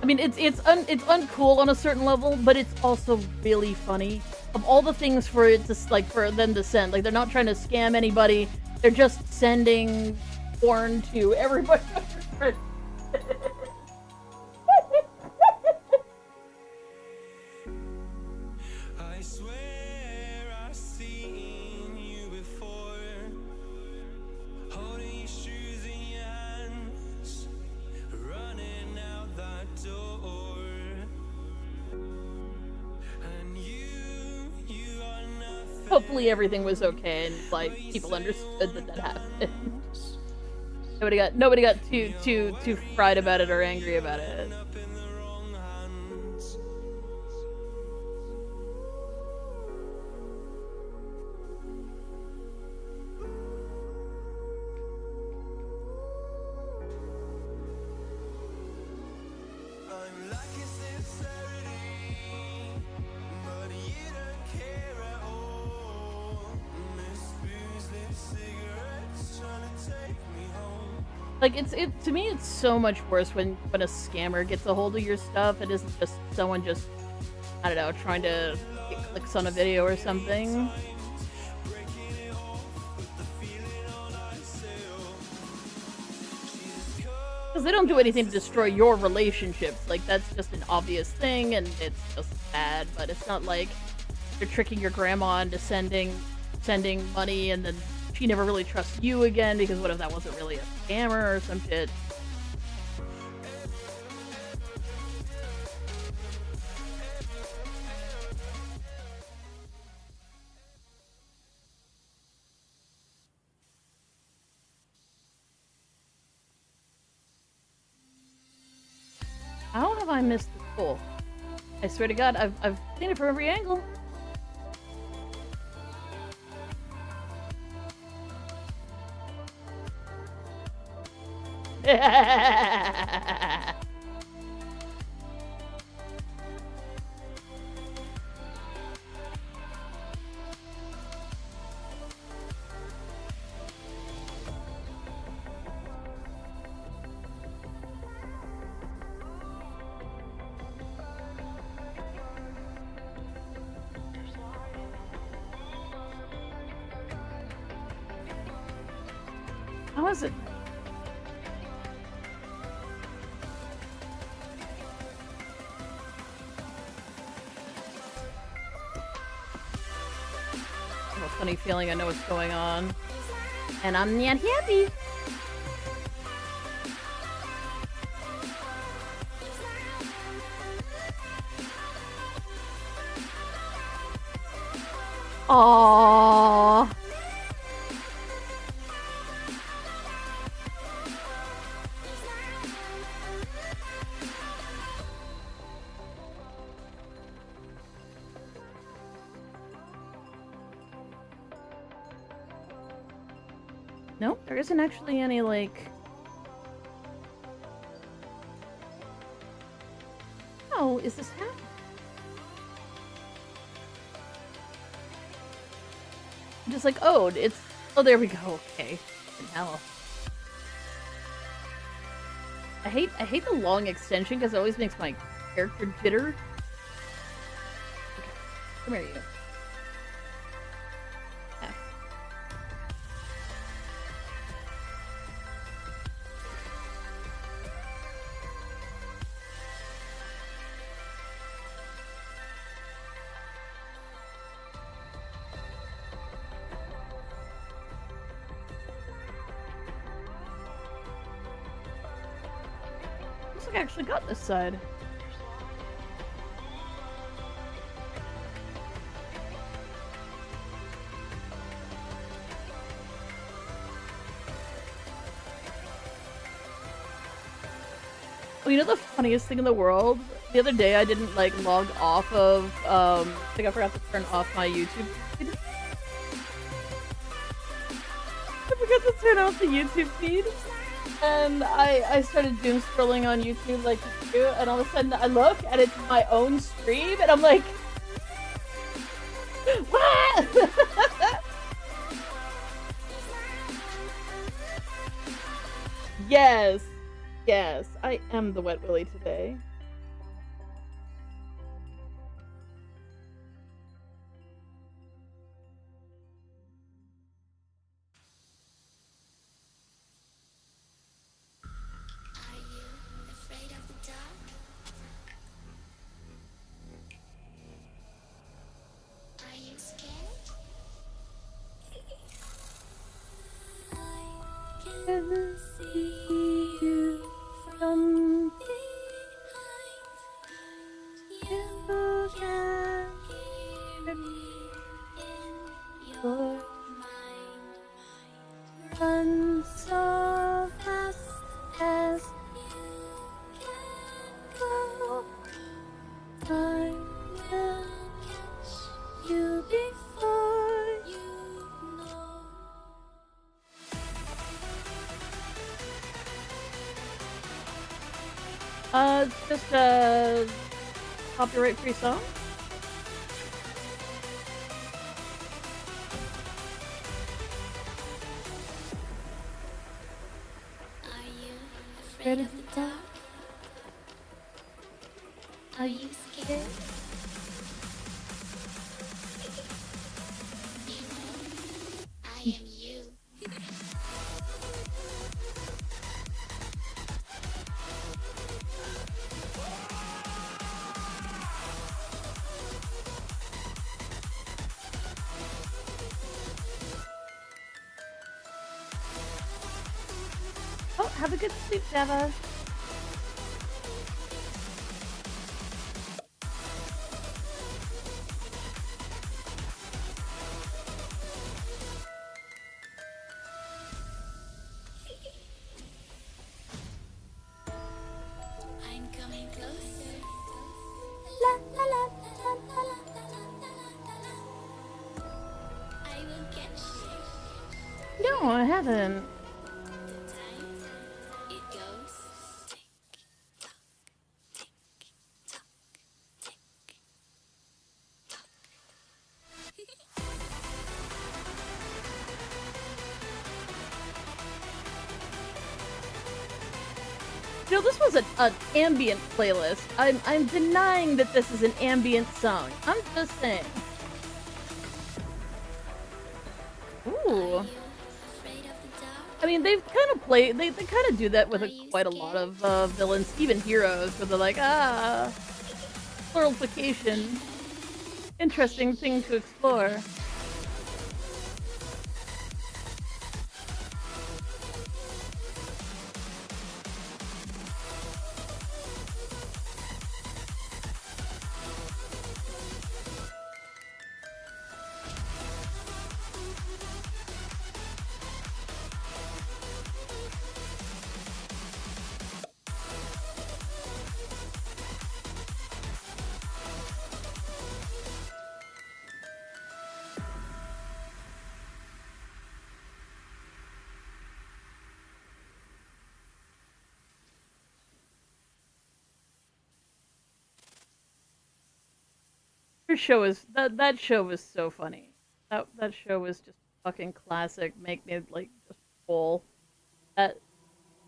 I mean, it's uncool on a certain level, but it's also really funny. Of all the things for it to for them to send, they're not trying to scam anybody. They're just sending porn to everybody. I swear I've seen you before, holding your shoes in your hands, running out that door. And you are nothing. Hopefully everything was okay and people understood that happened. Nobody got too fried about it or angry about it. like your sincerity, but you don't care at all. Miss booze, lit cigarettes, trying to take me home. Like, it to me, it's so much worse when a scammer gets a hold of your stuff. It isn't just someone just, I don't know, trying to get clicks on a video or something. Because they don't do anything to destroy your relationships. Like, that's just an obvious thing, and it's just bad. But it's not like you're tricking your grandma into sending money, and then she never really trusts you again, because what if that wasn't really a scammer or some shit? How have I missed the pool? I swear to God, I've seen it from every angle. How is it? I have a funny feeling I know what's going on. And I'm not happy. Aww. Nope, there isn't actually any, like... How is this happening? I'm just like, oh, it's... Oh, there we go, okay. Hell. I hate the long extension, because it always makes my character jitter. Okay, come here, you. Looks like I actually got this side. Well, you know the funniest thing in the world? The other day I didn't, like, log off of, I think I forgot to turn off my YouTube feed. I forgot to turn off the YouTube feed. And I started doom scrolling on YouTube like you do, and all of a sudden I look and it's my own stream, and I'm like, what? Yes, yes, I am the wet willy today. See you from behind. You can hear me in your mind. Run so fast as you can go. I will catch you before you know. It's just a copyright-free song. Are you afraid of the dark? Are you scared? I am you. Oh, have a good sleep, Java. I'm coming closer. La la la la la la la la la la la. I will catch you. No, I haven't. The time it goes. You know, this was an ambient playlist. I'm denying that this is an ambient song. I'm just saying. Ooh. Afraid of the dark? I mean, they've kind of played. They kind of do that with quite a lot of villains, even heroes, where they're like, pluralification. Interesting thing to explore. Her show is that show was so funny. That show was just fucking classic. Make me like just full. That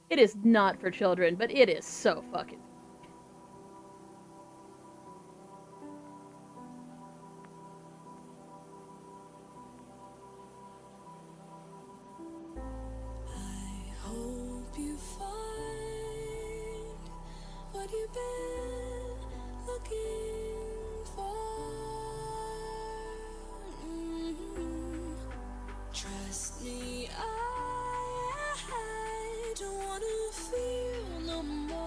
it is not for children, but it is so fucking. I hope you find what you've been looking for. Trust me, I don't wanna feel no more.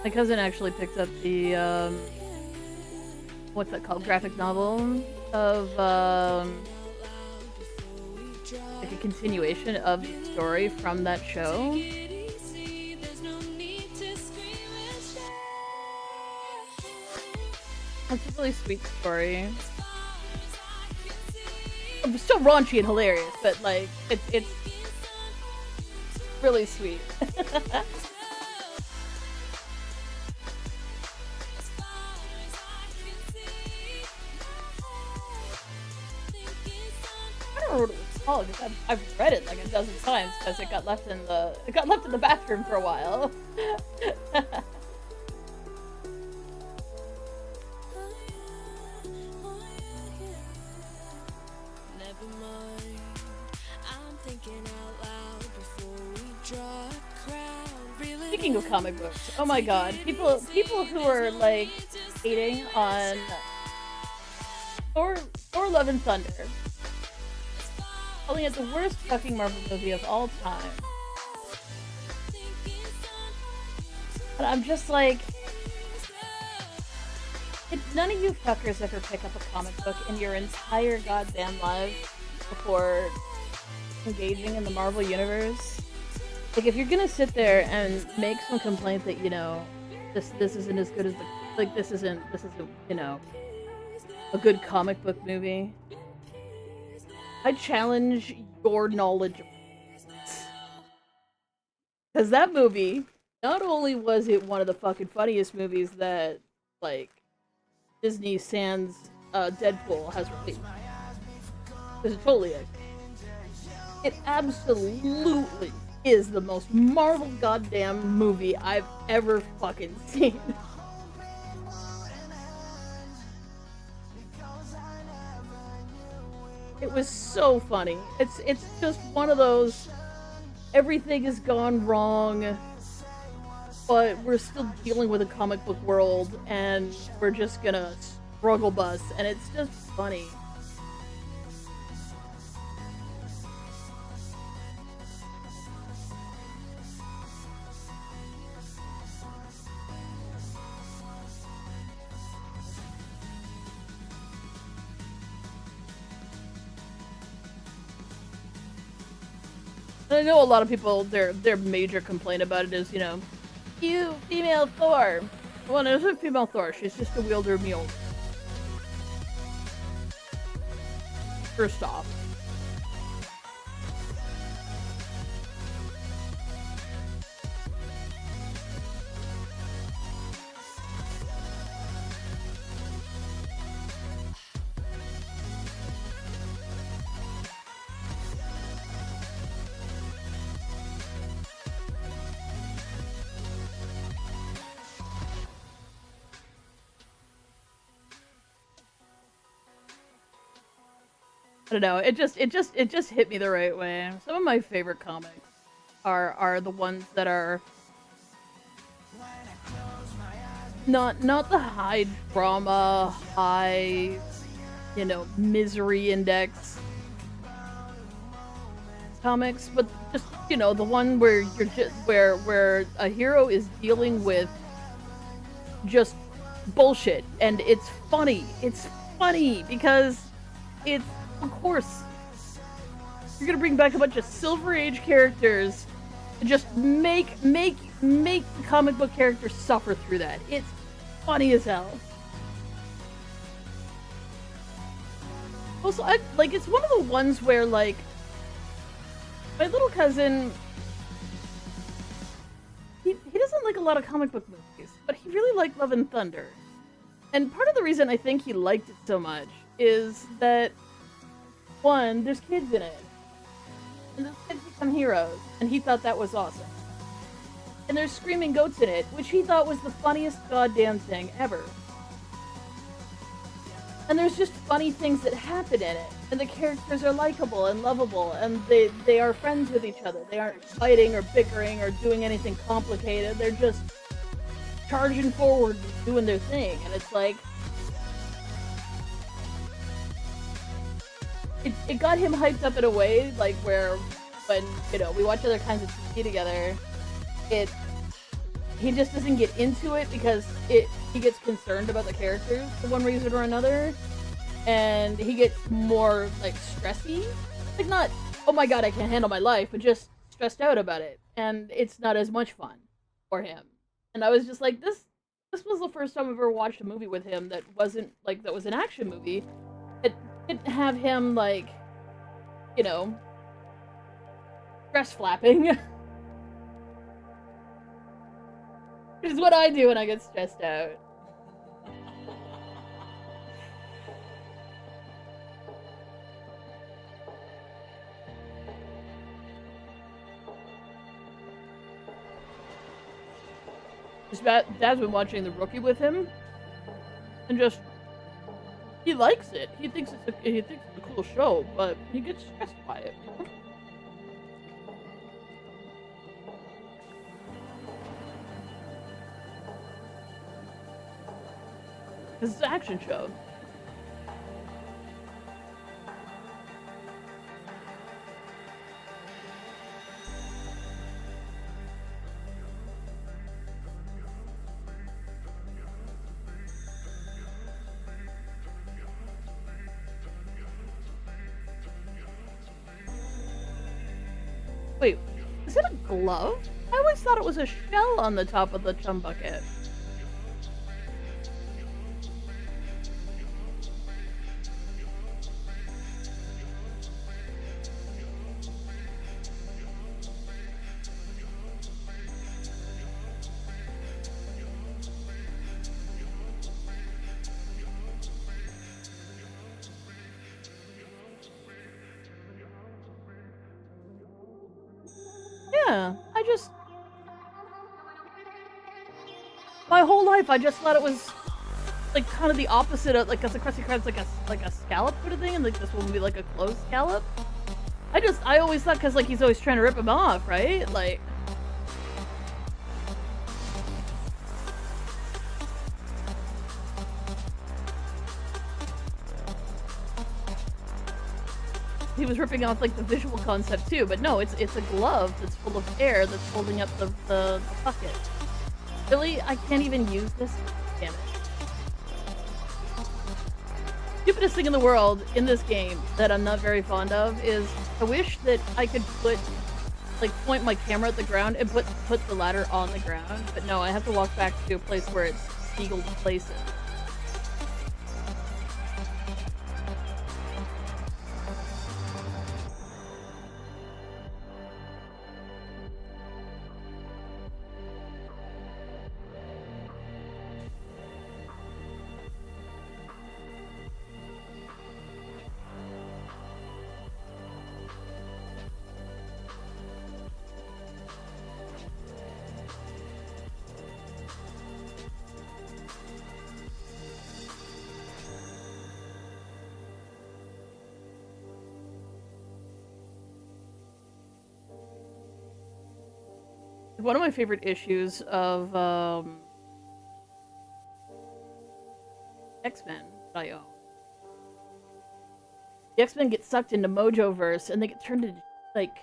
My cousin actually picked up the what's that called? Graphic novel of like a continuation of the story from that show. It's a really sweet story. It's still raunchy and hilarious, but like it's really sweet. I don't know what it was called because I've read it like a dozen times because it got left in the bathroom for a while. Never mind, I'm thinking out loud before we draw a crowd. Really Speaking of comic books, oh my god, people who are like hating on Thor Love and Thunder calling it the worst fucking Marvel movie of all time. But I'm just like, did none of you fuckers ever pick up a comic book in your entire goddamn lives before engaging in the Marvel universe? Like, if you're gonna sit there and make some complaint that, you know, this isn't as good as the, like, this isn't, you know, a good comic book movie, I challenge your knowledge of this. Because that movie, not only was it one of the fucking funniest movies that, like, Disney sans Deadpool has released. Because it totally is. It absolutely is the most Marvel goddamn movie I've ever fucking seen. It was so funny. It's just one of those, everything has gone wrong, but we're still dealing with a comic book world, and we're just gonna struggle bus, and it's just funny. And I know a lot of people, their major complaint about it is, you know, you female Thor. Well, there's a female Thor. She's just a wielder of Mjolnir. First off. I don't know. It just hit me the right way. Some of my favorite comics are the ones that are not the high drama, high, you know, misery index comics, but just, you know, the one where you're just where a hero is dealing with just bullshit, and it's funny. It's funny because it's, of course, you're gonna bring back a bunch of Silver Age characters and just make the comic book characters suffer through that. It's funny as hell. Also, it's one of the ones where, like, my little cousin, he doesn't like a lot of comic book movies, but he really liked Love and Thunder. And part of the reason I think he liked it so much is that, one, there's kids in it. And those kids become heroes, and he thought that was awesome. And there's screaming goats in it, which he thought was the funniest goddamn thing ever. And there's just funny things that happen in it, and the characters are likable and lovable, and they are friends with each other. They aren't fighting or bickering or doing anything complicated. They're just charging forward and doing their thing, and it's like, it got him hyped up in a way, like, where when, you know, we watch other kinds of TV together, he just doesn't get into it because he gets concerned about the characters for one reason or another, and he gets more, like, stressy. Like, not, oh my god, I can't handle my life, but just stressed out about it, and it's not as much fun for him. And I was just like, this was the first time I've ever watched a movie with him that wasn't, like, that was an action movie. It didn't have him, like, you know, stress flapping. Which is what I do when I get stressed out. Dad's been watching The Rookie with him, and just, he likes it. He thinks it's a cool show, but he gets stressed by it. It's an action show. Wait, is it a glove? I always thought it was a shell on the top of the chum bucket. Yeah, my whole life I just thought it was like kind of the opposite of like, cause the Krusty Krab's like a scallop sort of thing, and like this one would be like a closed scallop. I always thought, cause like he's always trying to rip him off, right? Like. He was ripping off like the visual concept too, but no, it's a glove that's full of air that's holding up the bucket. Really? I can't even use this? Damn it. Stupidest thing in the world in this game that I'm not very fond of is I wish that I could point my camera at the ground and put the ladder on the ground, but no, I have to walk back to a place where it's legal to place it. One of my favorite issues of X-Men that I own. The X-Men get sucked into Mojoverse and they get turned into like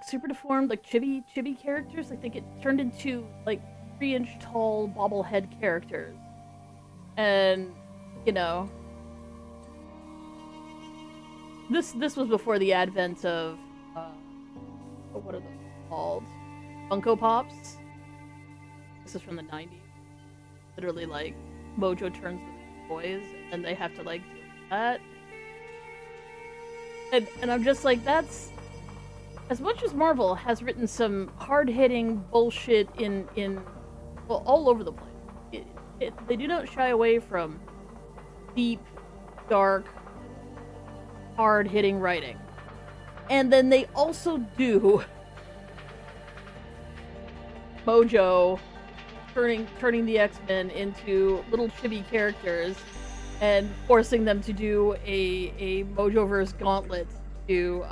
super deformed, like chibi characters. Like they get turned into like 3-inch tall bobblehead characters. And you know, this was before the advent of what are those called? Funko Pops. This is from the 90s. Literally, like, Mojo turns them into toys, and they have to, like, deal with that. And I'm just like, that's... As much as Marvel has written some hard-hitting bullshit well, all over the place, they do not shy away from deep, dark, hard-hitting writing. And then they also do Mojo turning the X-Men into little chibi characters and forcing them to do a Mojoverse gauntlet to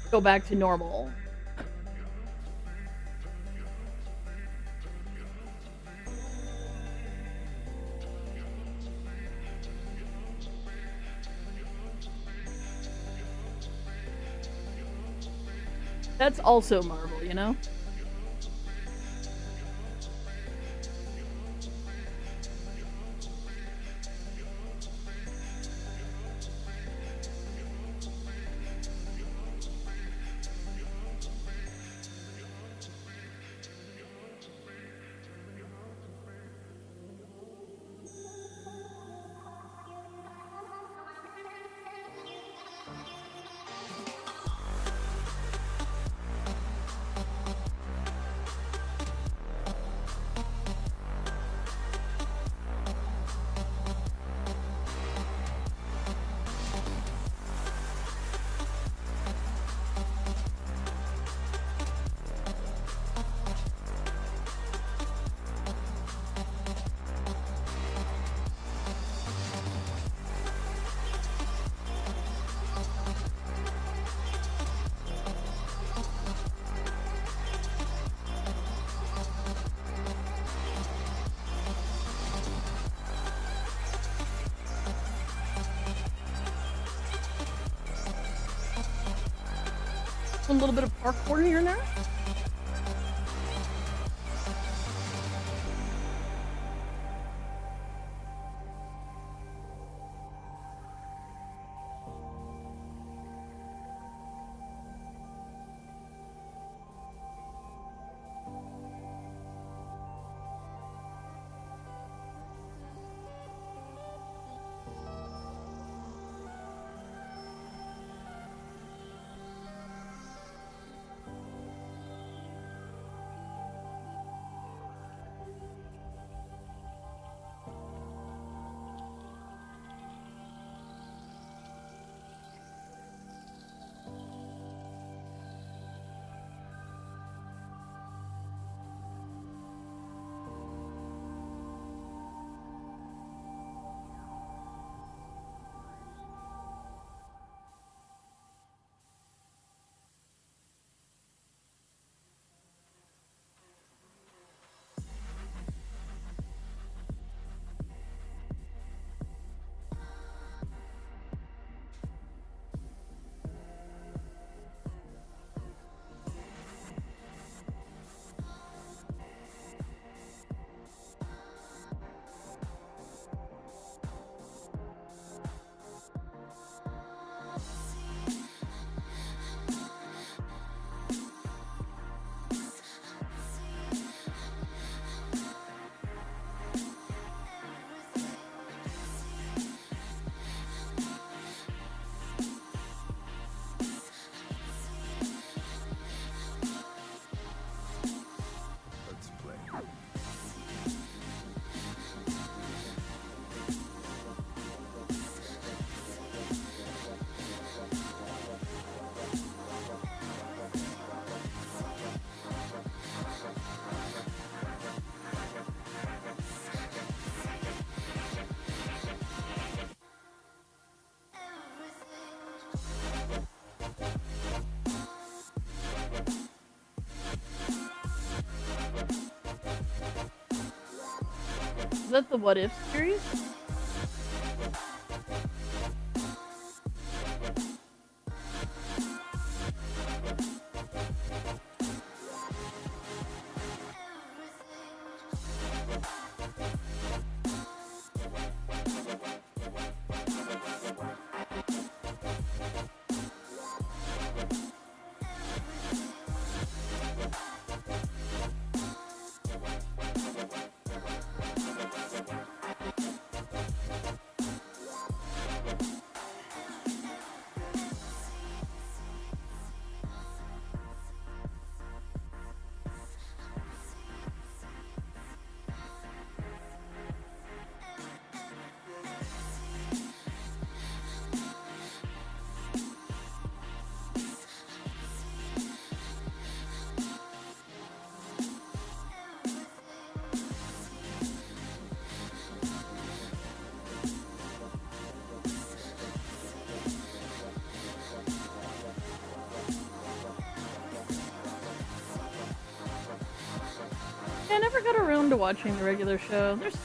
go back to normal. That's also Marvel, you know? A little bit of parkour here and there. Is that the What If series? I never got around to watching the regular show. There's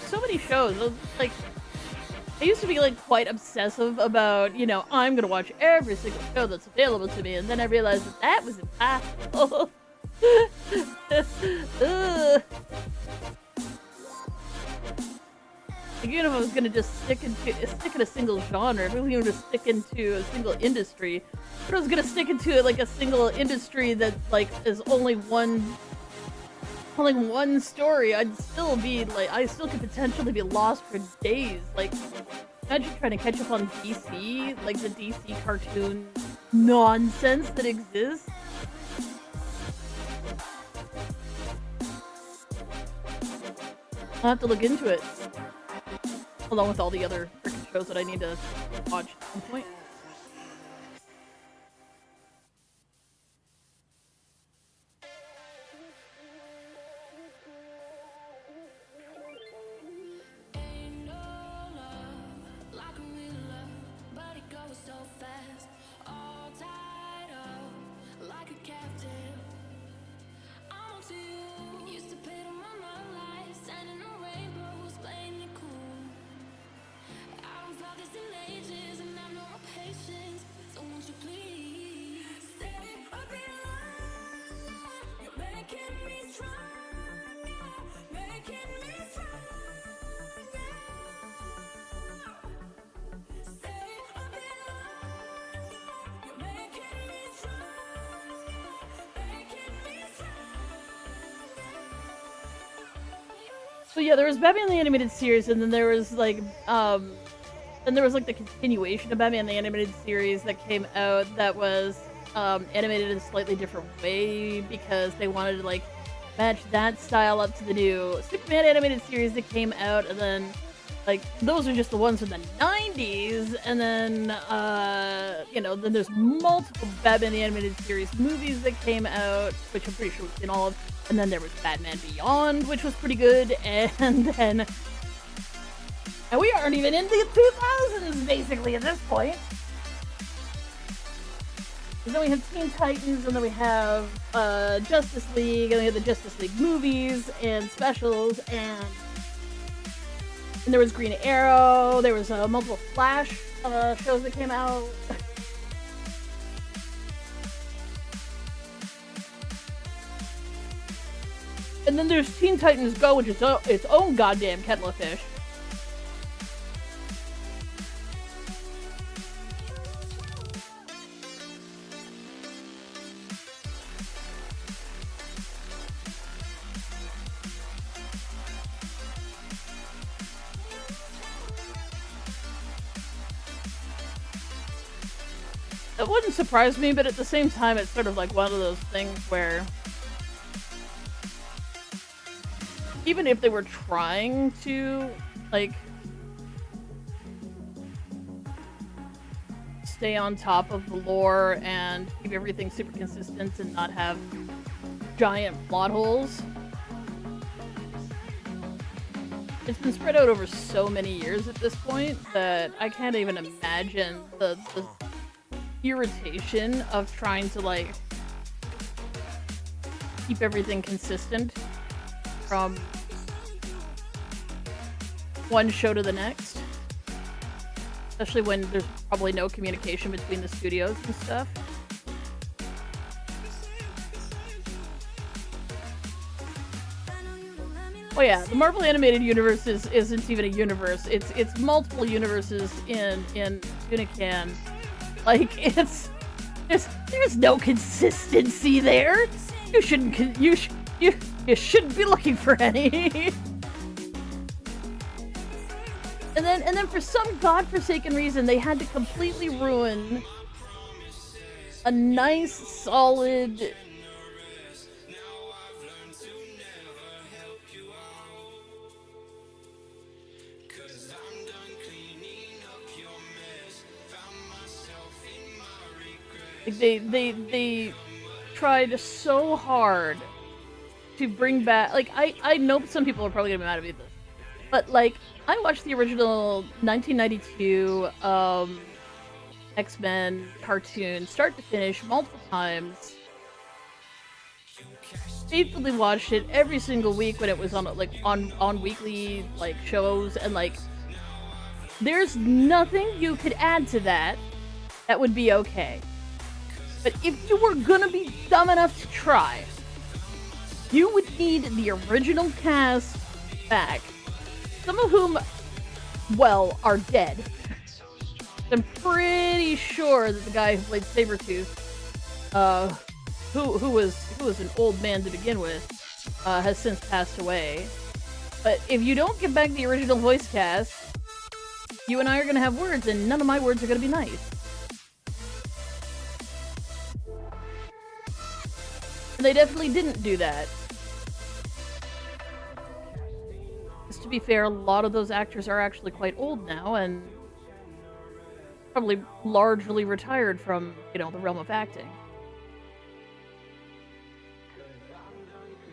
so many shows. Like, I used to be like quite obsessive about, you know, I'm gonna watch every single show that's available to me, and then I realized that was impossible. Ugh. Even if I was gonna just stick in a single genre, if I was gonna stick into a single industry, but I was gonna stick into like a single industry that like is only one story, I'd still be like, I still could potentially be lost for days. Like, imagine trying to catch up on DC, like the DC cartoon nonsense that exists. I'll have to look into it, along with all the other freaking shows that I need to watch at some point. Ain't no love like a real love, but it goes so fast. All tied up like a captive. I'm on to you. Used to pay to my life, standing on rainbows, playing it cool. I haven't felt this in ages, and I have no more patience. So won't you please stay a bit longer? You're making me stronger, making me stronger. Stay a bit longer. You're making me stronger, making me stronger. So yeah, there was Batman the Animated Series, and then there was like, the continuation of Batman the Animated Series that came out that was animated in a slightly different way because they wanted to like match that style up to the new Superman animated series that came out, and then like those are just the ones from the 90s, and then then there's multiple Batman the Animated Series movies that came out, which I'm pretty sure we've seen all of, and then there was Batman Beyond, which was pretty good, and we aren't even in the 2000s basically at this point. And then we have Teen Titans, and then we have Justice League, and we have the Justice League movies and specials, and there was Green Arrow, there was multiple Flash shows that came out. And then there's Teen Titans Go, which is its own goddamn kettle of fish. It wouldn't surprise me, but at the same time, it's sort of like one of those things where even if they were trying to, like, stay on top of the lore and keep everything super consistent and not have giant plot holes, it's been spread out over so many years at this point that I can't even imagine the irritation of trying to, like, keep everything consistent from one show to the next. Especially when there's probably no communication between the studios and stuff. Oh yeah, the Marvel Animated Universe isn't even a universe. It's multiple universes in Unican. Like there's no consistency there. You shouldn't you shouldn't be looking for any. And then for some godforsaken reason they had to completely ruin a nice solid like they tried so hard to bring back, like, I know some people are probably gonna be mad at me at this, but like I watched the original 1992 X-Men cartoon start to finish multiple times. Faithfully watched it every single week when it was on like on weekly like shows, and like there's nothing you could add to that would be okay. But if you were gonna be dumb enough to try, you would need the original cast back. Some of whom, well, are dead. I'm pretty sure that the guy who played Sabretooth, who was an old man to begin with, has since passed away. But if you don't get back the original voice cast, you and I are gonna have words, and none of my words are gonna be nice. And they definitely didn't do that. Just to be fair, a lot of those actors are actually quite old now, and probably largely retired from, the realm of acting.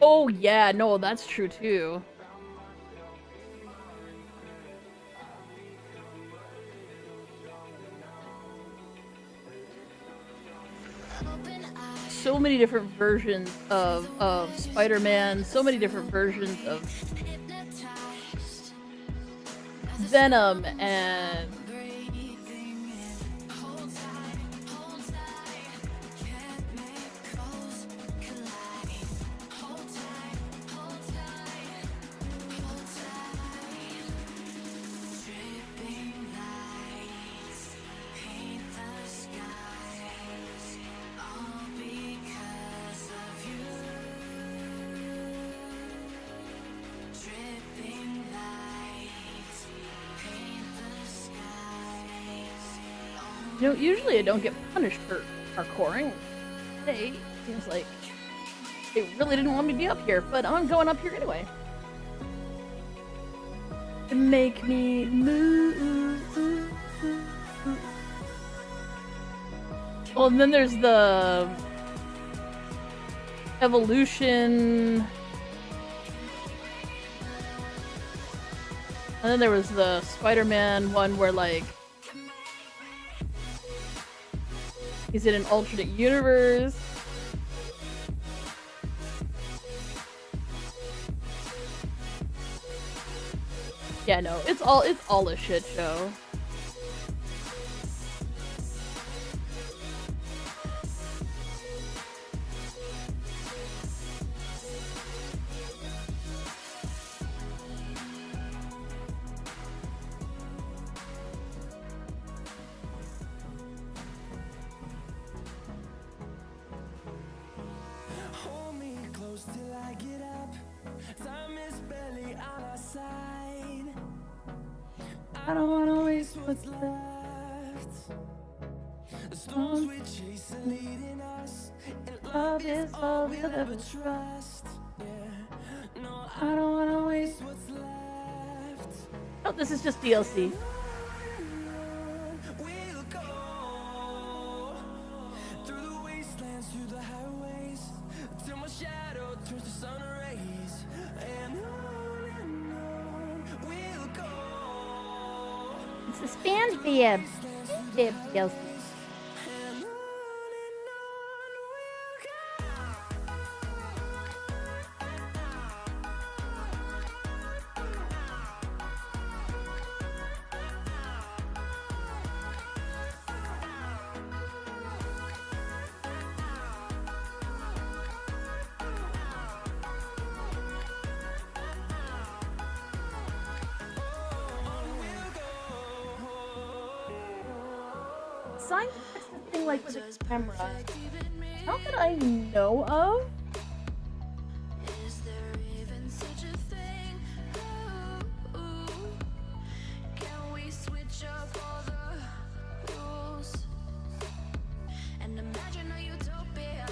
Oh yeah, no, that's true too. So many different versions of Spider-Man, so many different versions of Venom and usually I don't get punished for parkouring. Today, seems like they really didn't want me to be up here, but I'm going up here anyway. To make me move. Well, and then there's the evolution. And then there was the Spider-Man one where, like, he's in an alternate universe. Yeah, no, it's all a shit show. Till I get up, time is barely on our side. I don't wanna waste what's left. The storms we chase are leading us, and love is all we'll ever trust. Yeah, no, I don't wanna waste what's left. Oh, this is just DLC. We'll go through the wastelands, through the highways, till my shadow turns to sun rays, and on we'll go. It's the SpongeBob DLC. And on we'll go. assigned to fix the thing like with a camera? Not that I know of. Is there even such a thing? Ooh, can we switch up all the rules and imagine a utopia?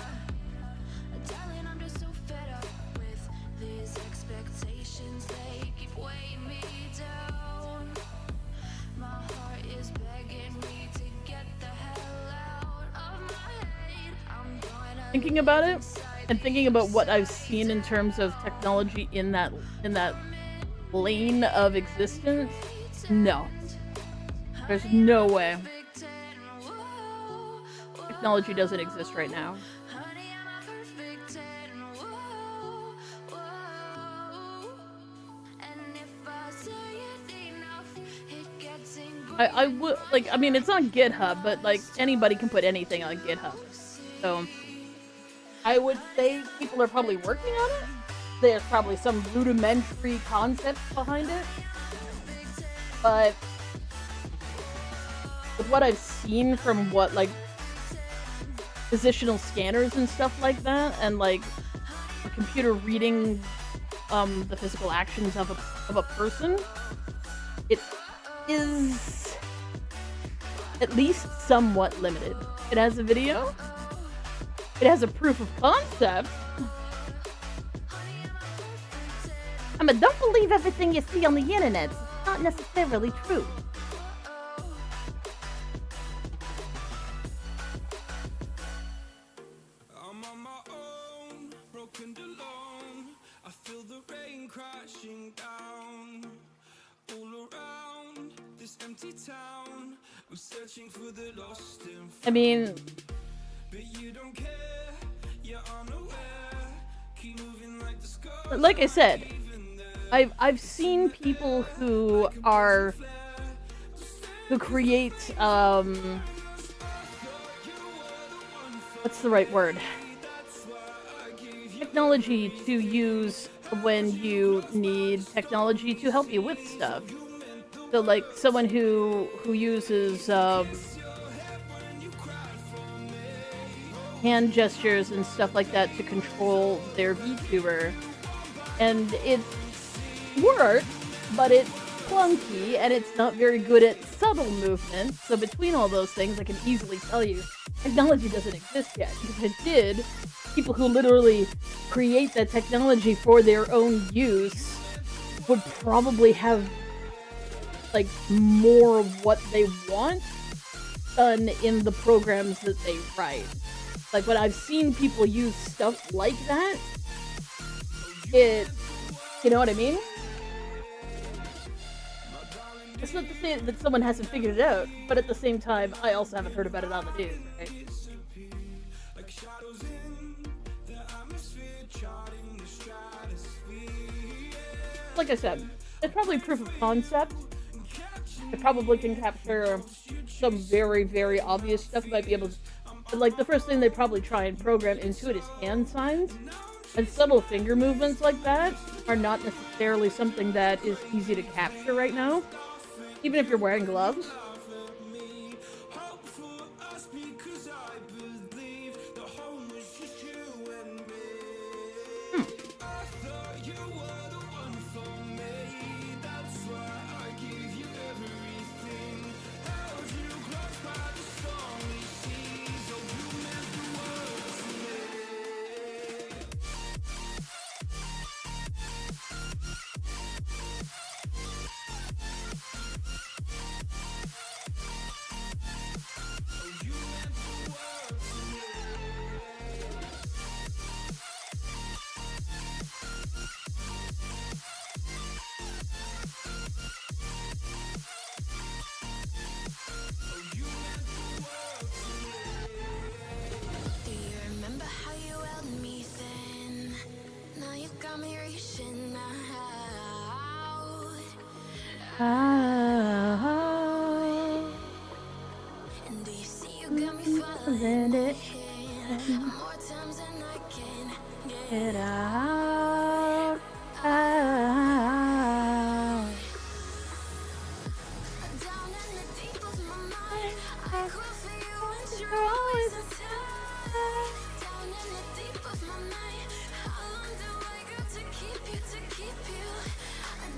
Darling, I'm just so fed up with these expectations. They keep weighing me down. My heart is begging me to get the hell out of my head. I'm gonna Thinking about it and thinking about what I've seen in terms of technology in that lane of existence, no. There's no way. Technology doesn't exist right now. honey, I'm a perfect 10. Whoa, whoa. And if I say it enough, it gets ingrained. I would like. I mean, it's on GitHub, but like anybody can put anything on GitHub. So I would say people are probably working on it. There's probably some rudimentary concepts behind it, but with what I've seen from what like positional scanners and stuff like that, and like a computer reading the physical actions of a person, it is at least somewhat limited. It has a video. It has a proof of concept. But don't believe everything you see on the internet. It's not necessarily true. I'm on my own, broken and alone. I feel the rain crashing down all around this empty town. I'm searching for the lost and I mean, but you don't care. You're unaware. Keep moving like the sky. like I said, I've seen people who create what's the right word? Technology to use when you need technology to help you with stuff. So like someone who uses hand gestures and stuff like that to control their VTuber. And it works, but it's clunky and it's not very good at subtle movements. So between all those things, I can easily tell you technology doesn't exist yet. Because if it did, people who literally create that technology for their own use would probably have like more of what they want done in the programs that they write. Like when I've seen people use stuff like that, you know what I mean? It's not to say that someone hasn't figured it out, but at the same time, I also haven't heard about it on the news, right? Like I said, it's probably proof of concept. It probably can capture some very, very obvious stuff. It might be able to, but like the first thing they probably try and program into it is hand signs. And subtle finger movements like that are not necessarily something that is easy to capture right now, even if you're wearing gloves. Do you remember how you held me then? Now you got me reaching out. And do you see you got me falling in more times than I can get out. down in the deep of my mind. I crawl for you you're always inside. Down in the deep of my mind. How long do I got to keep you, to keep you?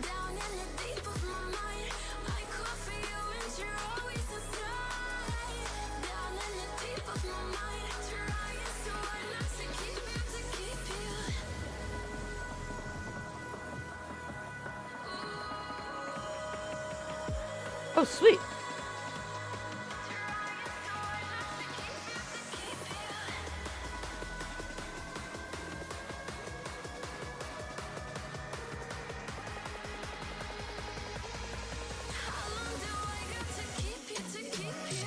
Down in the deep of my mind. I call for you and you're always inside. Down in the deep of my mind. Trying so hard not to keep you, to keep you. Oh, sweet. How long do I got to keep you, to keep you?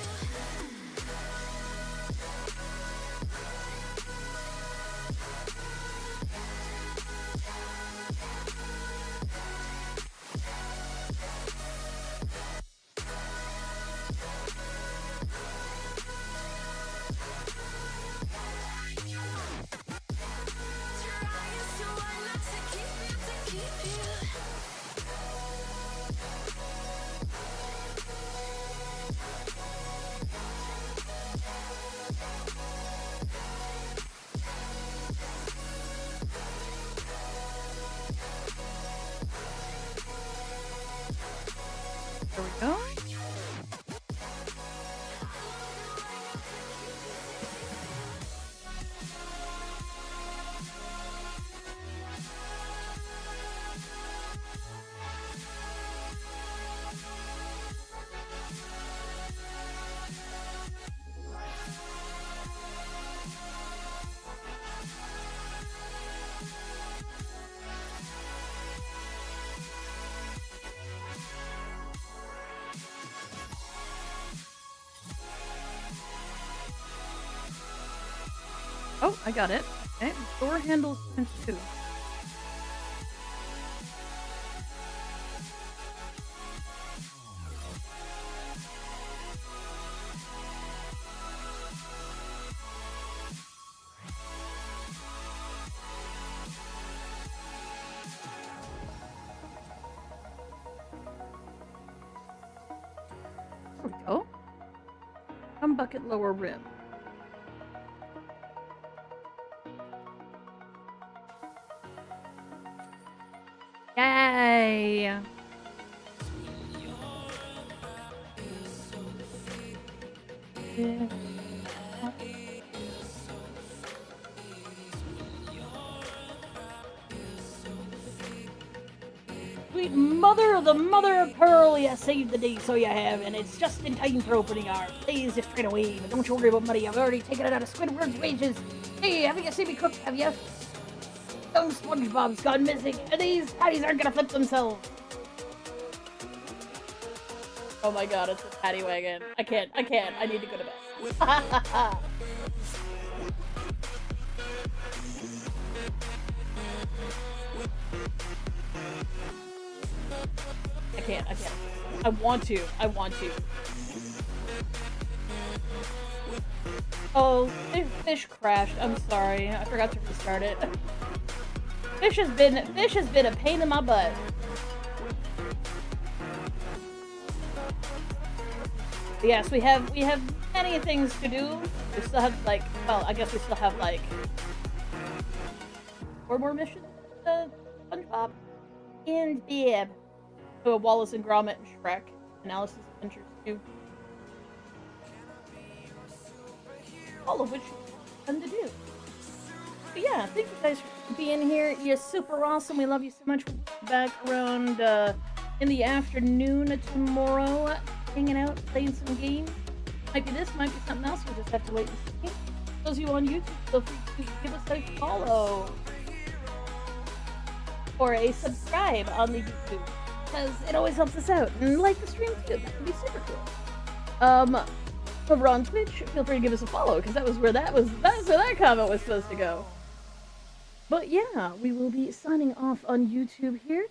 Trying so hard not to keep you, to keep you. There we go. Oh, I got it. Okay, door handles times 2. There we go. One bucket lower rim. Yay! Yeah. Sweet mother of the mother of pearl, you saved the day, so you have, and it's just in time for opening hour. Please just trade away, but don't you worry about money. I've already taken it out of Squidward's wages. Hey, haven't you seen me cook, have you? Young SpongeBob's gone missing, and these patties aren't gonna flip themselves. Oh my god, it's a patty wagon. I can't. I need to go to bed. I can't. I want to. Oh, fish crashed. I'm sorry. I forgot to restart it. Fish has been a pain in my butt. But yes, we have many things to do. We still have I guess we still have 4 more missions. SpongeBob and Bib. So Wallace and Gromit and Shrek and Alice's Adventures 2. All of which is fun to do. But yeah, thank you guys for being here. You're super awesome. We love you so much. We'll be back around in the afternoon tomorrow, hanging out, playing some games. Might be this, might be something else. We'll just have to wait and see. Those of you on YouTube, feel free to give us a follow or a subscribe on the YouTube, because it always helps us out. And like the stream too. That would be super cool. Over on Twitch, feel free to give us a follow, because that's where that comment was supposed to go. But yeah, we will be signing off on YouTube here.